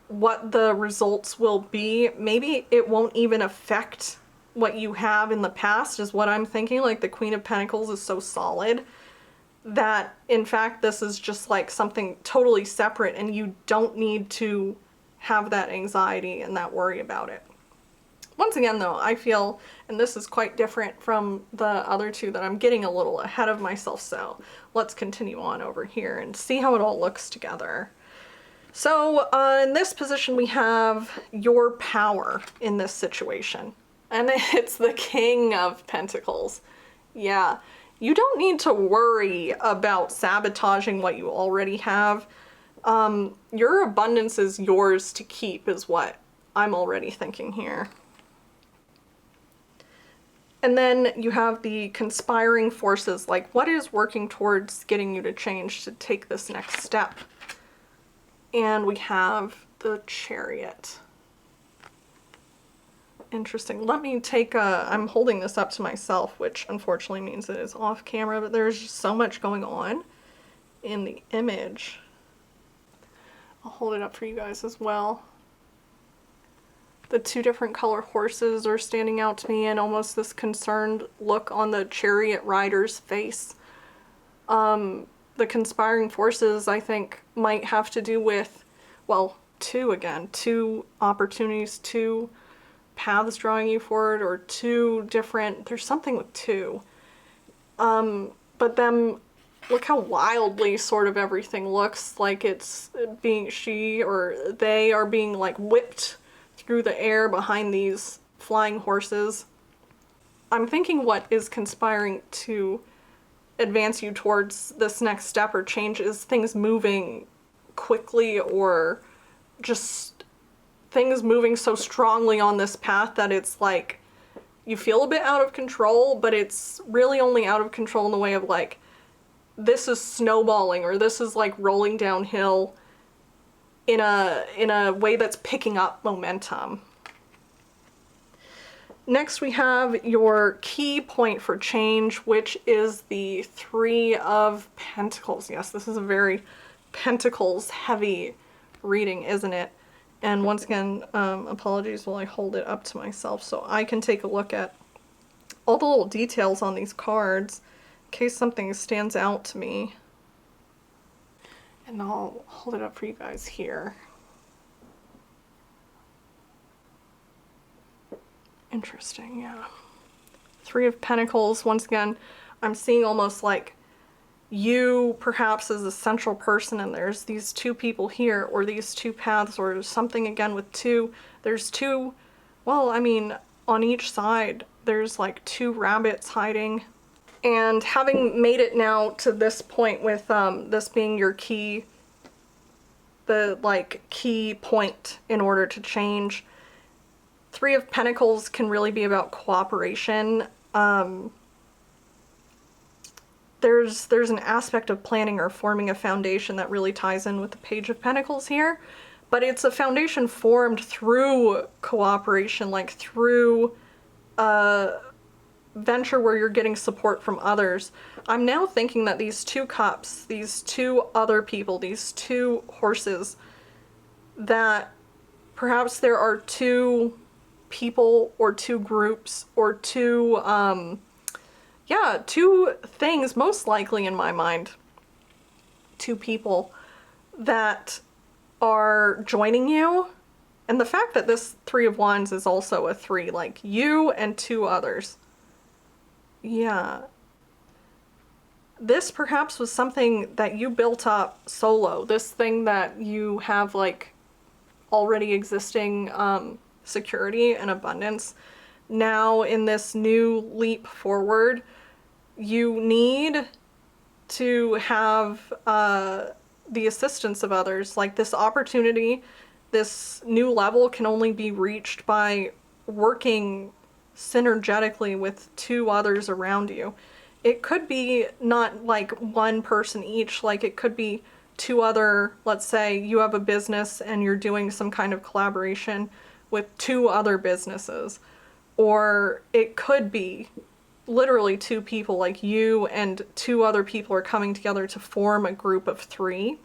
Speaker 1: what the results will be. Maybe it won't even affect what you have in the past, is what I'm thinking. Like the Queen of Pentacles is so solid that in fact this is just like something totally separate, and you don't need to have that anxiety and that worry about it. Once again though, I feel, and this is quite different from the other two, that I'm getting a little ahead of myself, so let's continue on over here and see how it all looks together. So in this position we have your power in this situation, and it's the King of Pentacles. Yeah, you don't need to worry about sabotaging what you already have. Your abundance is yours to keep, is what I'm already thinking here. And then you have the conspiring forces, like what is working towards getting you to change, to take this next step. And we have the Chariot. Interesting. Let me take a, I'm holding this up to myself, which unfortunately means it is off camera, but there's just so much going on in the image. I'll hold it up for you guys as well. The two different color horses are standing out to me, and almost this concerned look on the chariot rider's face. The conspiring forces, I think, might have to do with, well, two opportunities, two paths drawing you forward, or two different, there's something with two. But then look how wildly sort of everything looks, like it's being, she or they are being like whipped through the air behind these flying horses. I'm thinking what is conspiring to advance you towards this next step or change is things moving quickly, or just things moving so strongly on this path that it's like you feel a bit out of control, but it's really only out of control in the way of like, this is snowballing, or this is like rolling downhill in a way that's picking up momentum. Next we have your key point for change, which is the Three of Pentacles. Yes, this is a very Pentacles heavy reading, isn't it? And once again, apologies while I hold it up to myself so I can take a look at all the little details on these cards in case something stands out to me. And I'll hold it up for you guys here. Interesting, yeah. Three of Pentacles, once again, I'm seeing almost like you perhaps as a central person, and there's these two people here, or these two paths, or something again with two. There's two, well, I mean, on each side, there's like two rabbits hiding. And having made it now to this point with this being your key, the like key point in order to change, Three of Pentacles can really be about cooperation. There's an aspect of planning or forming a foundation that really ties in with the Page of Pentacles here, but it's a foundation formed through cooperation, like through a venture where you're getting support from others. I'm now thinking that these two cups, these two other people, these two horses, that perhaps there are two people or two groups or two, two things, most likely in my mind, two people that are joining you. And the fact that this Three of Wands is also a three, like you and two others. Yeah. This perhaps was something that you built up solo. This thing that you have like already existing security and abundance. Now in this new leap forward, you need to have the assistance of others. Like this opportunity, this new level can only be reached by working synergetically with two others around you. It could be not like one person each, like it could be two other, let's say you have a business and you're doing some kind of collaboration with two other businesses. Or it could be literally two people, like you and two other people are coming together to form a group of three.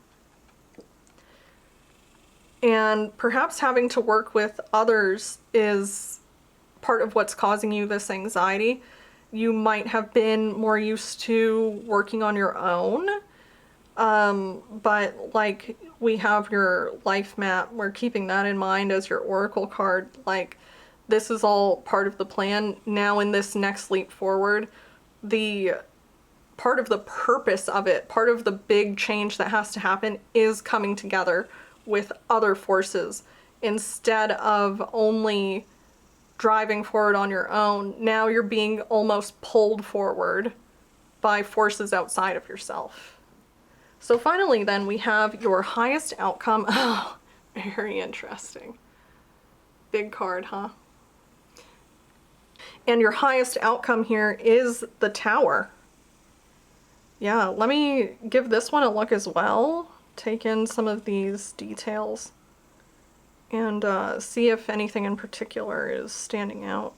Speaker 1: And perhaps having to work with others is part of what's causing you this anxiety. You might have been more used to working on your own. But like we have your life map, we're keeping that in mind as your oracle card. Like this is all part of the plan. Now in this next leap forward, the part of the purpose of it, part of the big change that has to happen is coming together with other forces instead of only driving forward on your own. Now you're being almost pulled forward by forces outside of yourself. So finally then we have your highest outcome. Oh, very interesting. Big card, huh? And your highest outcome here is the Tower. Yeah, let me give this one a look as well. Take in some of these details and see if anything in particular is standing out.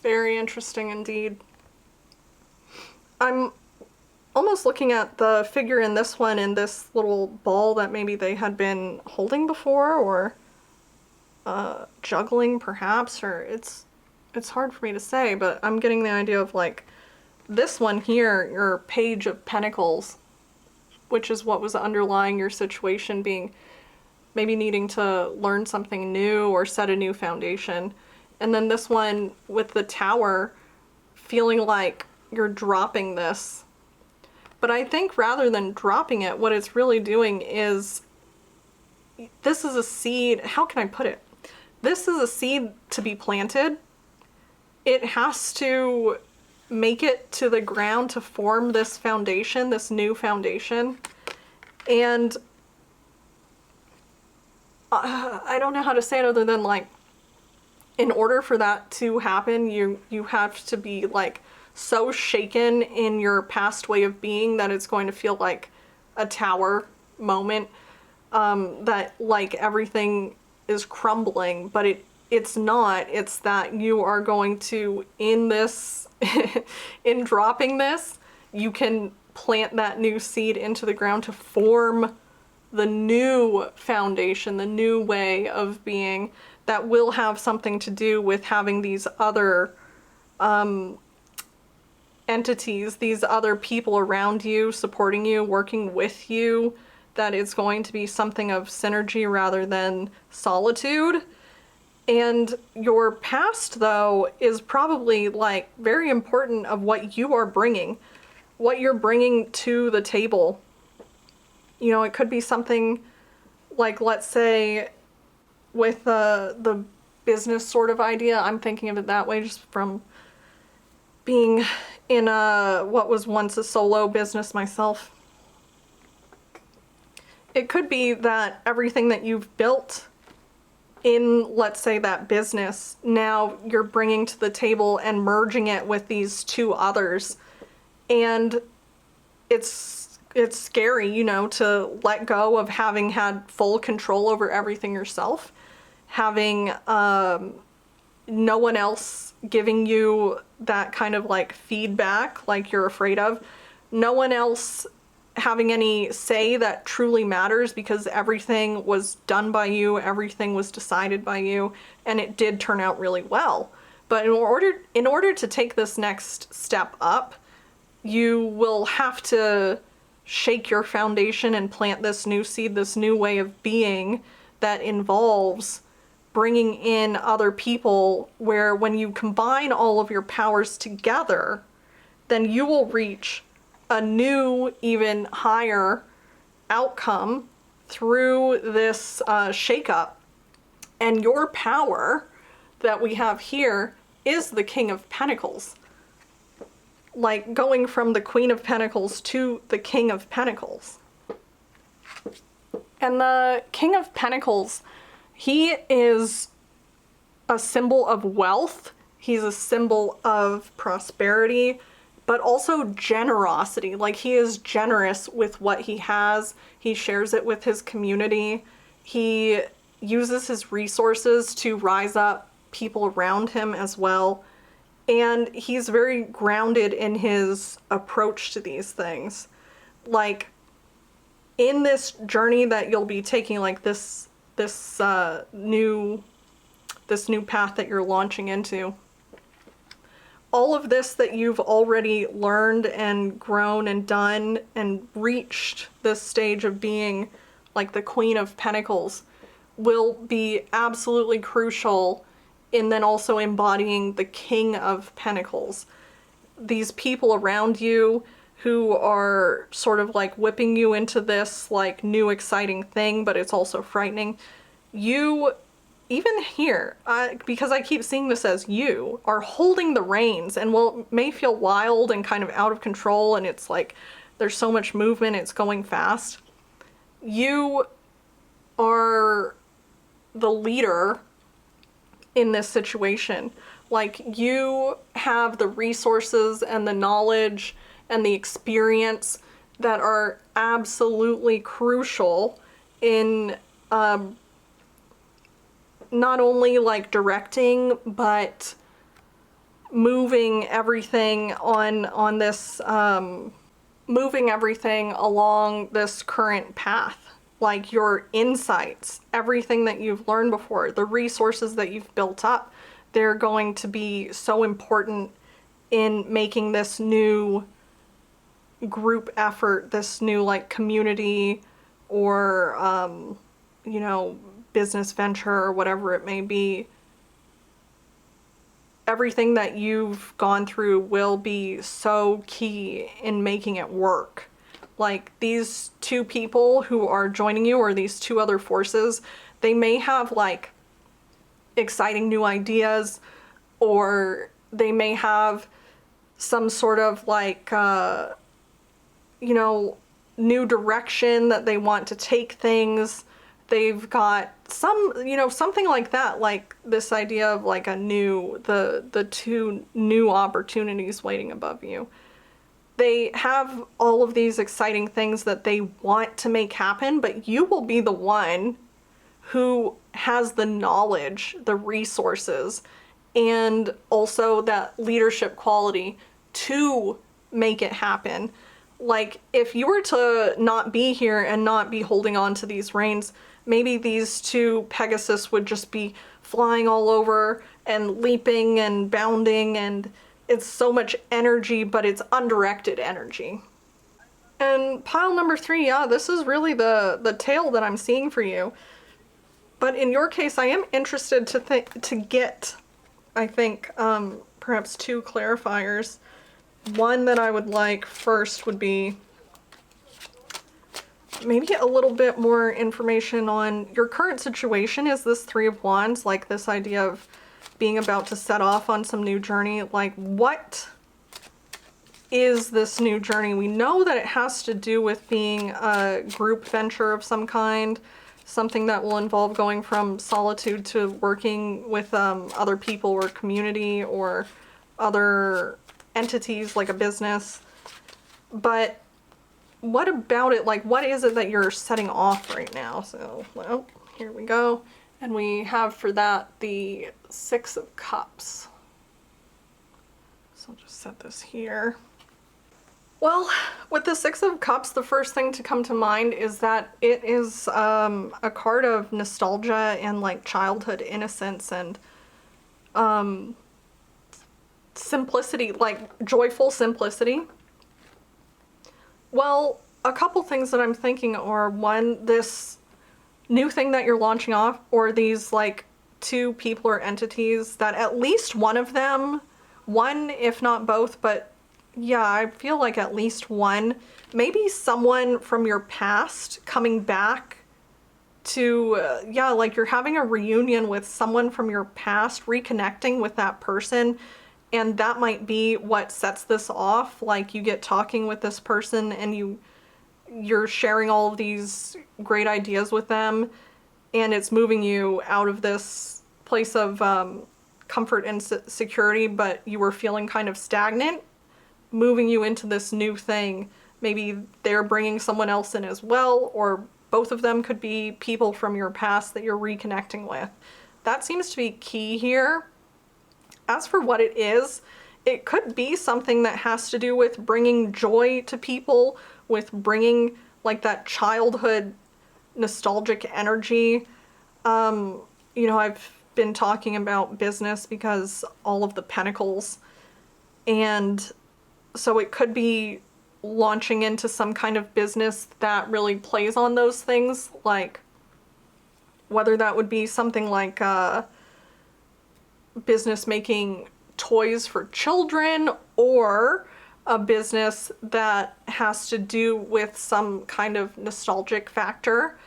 Speaker 1: Very interesting indeed. I'm almost looking at the figure in this one and this little ball that maybe they had been holding before, or juggling perhaps, or it's hard for me to say, but I'm getting the idea of like this one here, your Page of Pentacles, which is what was underlying your situation, being maybe needing to learn something new or set a new foundation. And then this one with the Tower, feeling like you're dropping this. But I think rather than dropping it, what it's really doing is, this is a seed, how can I put it? This is a seed to be planted. It has to make it to the ground to form this foundation, this new foundation. And I don't know how to say it other than like, in order for that to happen, you have to be like so shaken in your past way of being that it's going to feel like a tower moment, that like everything is crumbling, but it's not. It's that you are going to, in this, in dropping this, you can plant that new seed into the ground to form the new foundation, the new way of being that will have something to do with having these other entities, these other people around you, supporting you, working with you, that it's going to be something of synergy rather than solitude. And your past, though, is probably like very important of what you are bringing, what you're bringing to the table. You know, it could be something like, let's say, with the business sort of idea. I'm thinking of it that way just from being in what was once a solo business myself. It could be that everything that you've built in, let's say, that business, now you're bringing to the table and merging it with these two others. And it's scary, you know, to let go of having had full control over everything yourself, having no one else giving you that kind of like feedback like you're afraid of, no one else having any say that truly matters, because everything was done by you, everything was decided by you, and it did turn out really well. But in order to take this next step up, you will have to shake your foundation and plant this new seed, this new way of being that involves bringing in other people, where when you combine all of your powers together, then you will reach a new, even higher outcome through this shakeup. And your power that we have here is the King of Pentacles. Like going from the Queen of Pentacles to the King of Pentacles. And the King of Pentacles, he is a symbol of wealth. He's a symbol of prosperity, but also generosity. Like, he is generous with what he has. He shares it with his community. He uses his resources to rise up people around him as well. And he's very grounded in his approach to these things. Like, in this journey that you'll be taking, like this new path that you're launching into, all of this that you've already learned and grown and done and reached this stage of being like the Queen of Pentacles will be absolutely crucial in then also embodying the King of Pentacles. These people around you who are sort of like whipping you into this like new exciting thing, but it's also frightening. You, even here, because I keep seeing this as you, are holding the reins, and while it may feel wild and kind of out of control, and it's like there's so much movement, it's going fast, you are the leader in this situation. Like, you have the resources and the knowledge and the experience that are absolutely crucial in not only like directing, but moving everything on this, moving everything along this current path. Like, your insights, everything that you've learned before, the resources that you've built up, they're going to be so important in making this new group effort, this new like community or, you know, business venture or whatever it may be. Everything that you've gone through will be so key in making it work. Like, these two people who are joining you, or these two other forces, they may have like exciting new ideas, or they may have some sort of like, you know, new direction that they want to take things. They've got some, you know, something like that, like this idea of like a new, the two new opportunities waiting above you. They have all of these exciting things that they want to make happen, but you will be the one who has the knowledge, the resources, and also that leadership quality to make it happen. like, if you were to not be here and not be holding on to these reins, maybe these two Pegasus would just be flying all over and leaping and bounding, and it's so much energy, but it's undirected energy. And pile number 3, yeah, this is really the tale that I'm seeing for you. But in your case, I am interested to get, I think, perhaps 2 clarifiers. One that I would like first would be maybe a little bit more information on your current situation. Is this 3 of Wands, like this idea of being about to set off on some new journey? Like, what is this new journey? We know that it has to do with being a group venture of some kind, something that will involve going from solitude to working with other people or community or other entities, like a business. But what about it? Like, what is it that you're setting off right now? So, well, here we go. And we have for that the 6 of Cups. So I'll just set this here. Well, with the 6 of Cups, the first thing to come to mind is that it is a card of nostalgia and like childhood innocence and simplicity, like joyful simplicity. Well, a couple things that I'm thinking are, one, this new thing that you're launching off, or these like 2 people or entities that at least one of them, one if not both, but yeah, I feel like at least one, maybe someone from your past coming back to, yeah, like you're having a reunion with someone from your past, reconnecting with that person. And that might be what sets this off. Like, you get talking with this person and you're sharing all of these great ideas with them, and it's moving you out of this place of comfort and security, but you were feeling kind of stagnant, moving you into this new thing. Maybe they're bringing someone else in as well, or both of them could be people from your past that you're reconnecting with. That seems to be key here. As for what it is, it could be something that has to do with bringing joy to people, with bringing like that childhood nostalgic energy. You know, I've been talking about business because all of the pentacles, and so it could be launching into some kind of business that really plays on those things, like whether that would be something like business making toys for children, or a business that has to do with some kind of nostalgic factor.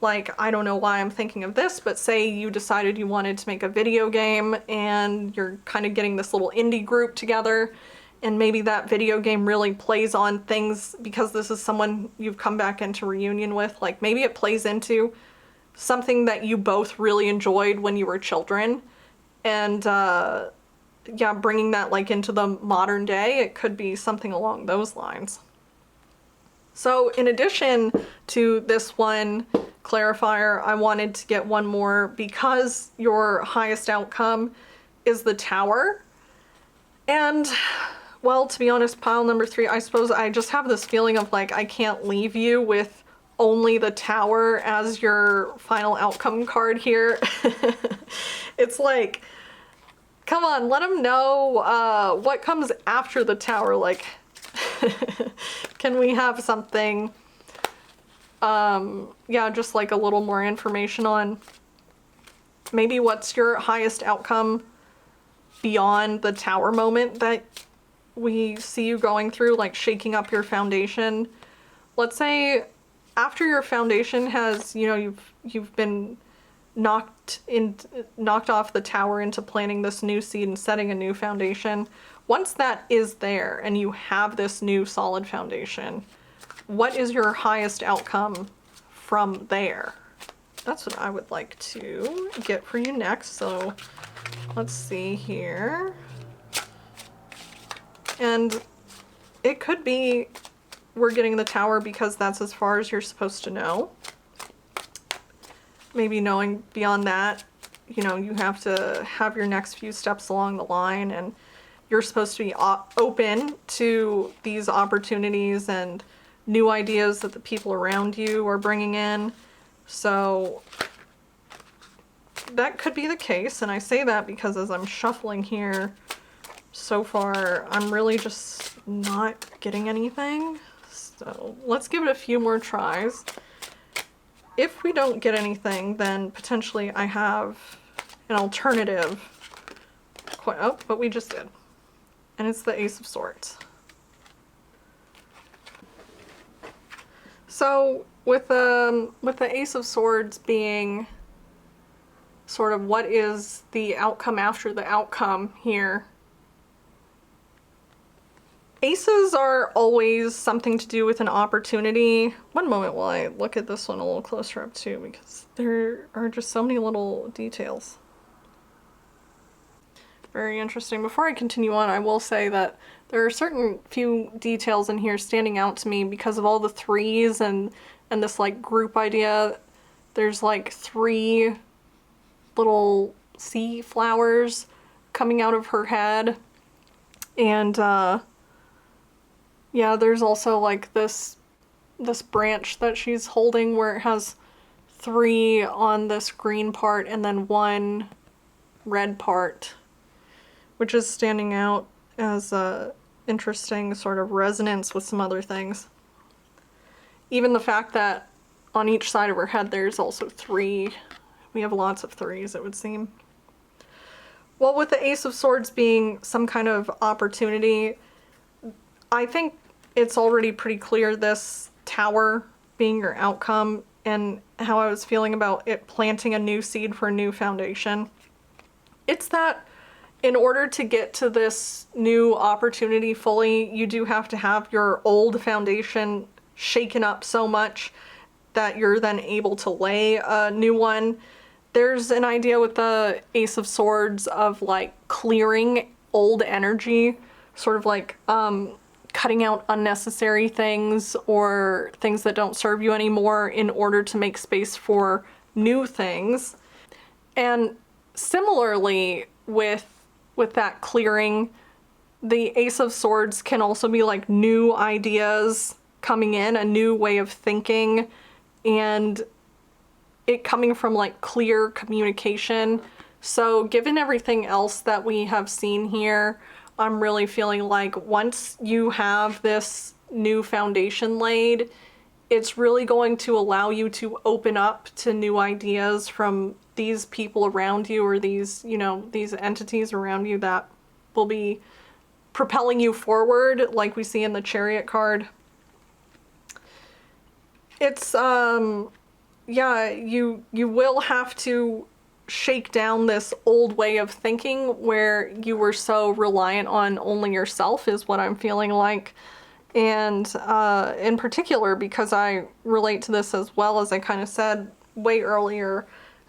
Speaker 1: Like, I don't know why I'm thinking of this, but say you decided you wanted to make a video game and you're kind of getting this little indie group together, and maybe that video game really plays on things because this is someone you've come back into reunion with. Like, maybe it plays into something that you both really enjoyed when you were children. And yeah, bringing that like into the modern day, it could be something along those lines. So in addition to this one clarifier, I wanted to get one more because your highest outcome is the Tower. And well, to be honest, pile number 3, I suppose I just have this feeling of like I can't leave you with only the Tower as your final outcome card here. It's like, come on, let them know what comes after the Tower. Like, can we have something, yeah, just like a little more information on maybe what's your highest outcome beyond the Tower moment that we see you going through, like shaking up your foundation. Let's say after your foundation has, you know, you've been knocked off the Tower into planting this new seed and setting a new foundation. Once that is there and you have this new solid foundation, what is your highest outcome from there? That's what I would like to get for you next. So let's see here. And it could be we're getting the Tower because that's as far as you're supposed to know. Maybe knowing beyond that, you know, you have to have your next few steps along the line, and you're supposed to be open to these opportunities and new ideas that the people around you are bringing in. So that could be the case, and I say that because as I'm shuffling here, so far I'm really just not getting anything. So let's give it a few more tries. If we don't get anything, then potentially I have an alternative. Oh, but we just did. And it's the Ace of Swords. So with the Ace of Swords being sort of what is the outcome after the outcome here, aces are always something to do with an opportunity. One moment while I look at this one a little closer up too, because there are just so many little details. Very interesting. Before I continue on, I will say that there are certain few details in here standing out to me because of all the threes and this like group idea. There's like 3 little sea flowers coming out of her head, and yeah, there's also like this branch that she's holding where it has 3 on this green part and then 1 red part, which is standing out as a interesting sort of resonance with some other things. Even the fact that on each side of her head there's also 3. We have lots of 3s, it would seem. Well, with the Ace of Swords being some kind of opportunity, I think it's already pretty clear this tower being your outcome and how I was feeling about it planting a new seed for a new foundation. It's that in order to get to this new opportunity fully, you do have to have your old foundation shaken up so much that you're then able to lay a new one. There's an idea with the Ace of Swords of like clearing old energy, sort of like cutting out unnecessary things or things that don't serve you anymore in order to make space for new things. And similarly with that clearing, the Ace of Swords can also be like new ideas coming in, a new way of thinking, and it coming from like clear communication. So given everything else that we have seen here, I'm really feeling like once you have this new foundation laid, it's really going to allow you to open up to new ideas from these people around you, or these, you know, these entities around you that will be propelling you forward, like we see in the Chariot card. It's yeah, you will have to shake down this old way of thinking where you were so reliant on only yourself, is what I'm feeling like. And in particular, because I relate to this as well, as I kind of said way earlier,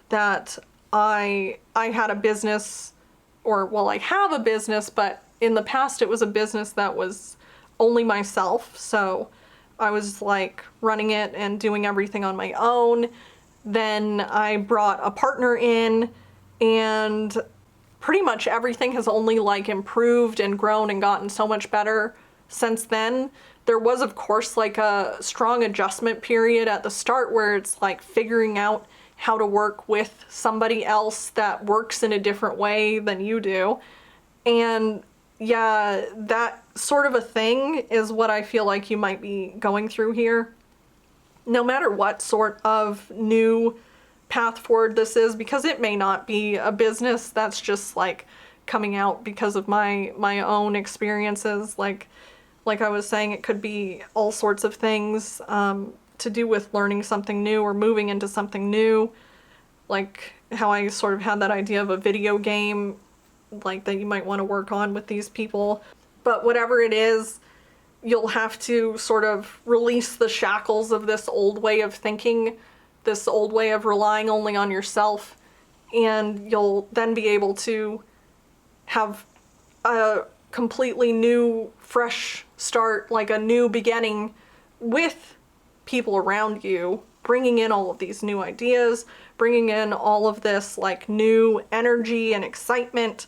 Speaker 1: that I had a business, or well, I have a business, but in the past it was a business that was only myself. So I was like running it and doing everything on my own. Then I brought a partner in, and pretty much everything has only like improved and grown and gotten so much better since then. There was, of course, like a strong adjustment period at the start where it's like figuring out how to work with somebody else that works in a different way than you do. And yeah, that sort of a thing is what I feel like you might be going through here. No matter what sort of new path forward this is, because it may not be a business that's just like coming out because of my own experiences. Like I was saying, it could be all sorts of things to do with learning something new or moving into something new. Like how I sort of had that idea of a video game, like that you might want to work on with these people. But whatever it is, you'll have to sort of release the shackles of this old way of thinking, this old way of relying only on yourself, and you'll then be able to have a completely new, fresh start, like a new beginning with people around you, bringing in all of these new ideas, bringing in all of this like new energy and excitement,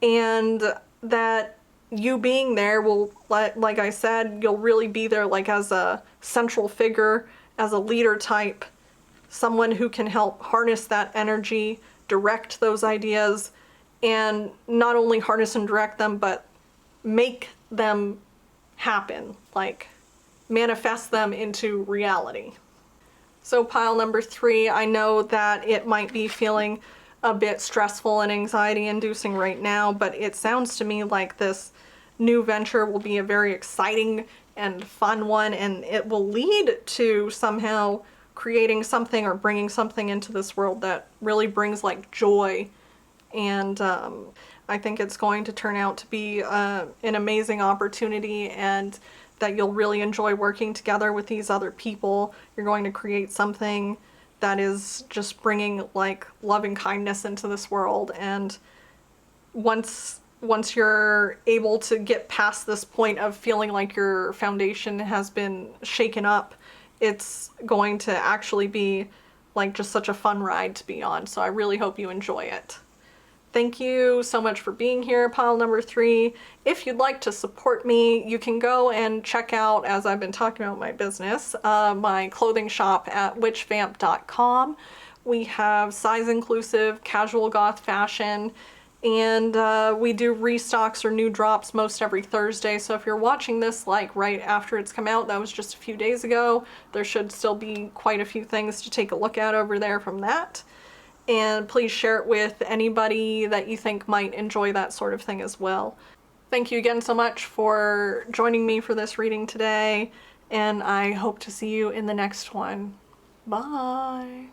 Speaker 1: and that you being there will, like I said, you'll really be there like as a central figure, as a leader type, someone who can help harness that energy, direct those ideas, and not only harness and direct them, but make them happen, like manifest them into reality. So pile number 3, I know that it might be feeling a bit stressful and anxiety inducing right now, but it sounds to me like this new venture will be a very exciting and fun one, and it will lead to somehow creating something or bringing something into this world that really brings like joy. And I think it's going to turn out to be an amazing opportunity, and that you'll really enjoy working together with these other people. You're going to create something that is just bringing like love and kindness into this world. And once you're able to get past this point of feeling like your foundation has been shaken up, it's going to actually be like just such a fun ride to be on. So I really hope you enjoy it. Thank you so much for being here, pile number 3. If you'd like to support me, you can go and check out, as I've been talking about my business, my clothing shop at witchvamp.com. We have size inclusive, casual goth fashion, and we do restocks or new drops most every Thursday. So if you're watching this like right after it's come out, that was just a few days ago, there should still be quite a few things to take a look at over there from that. And please share it with anybody that you think might enjoy that sort of thing as well. Thank you again so much for joining me for this reading today, and I hope to see you in the next one. Bye!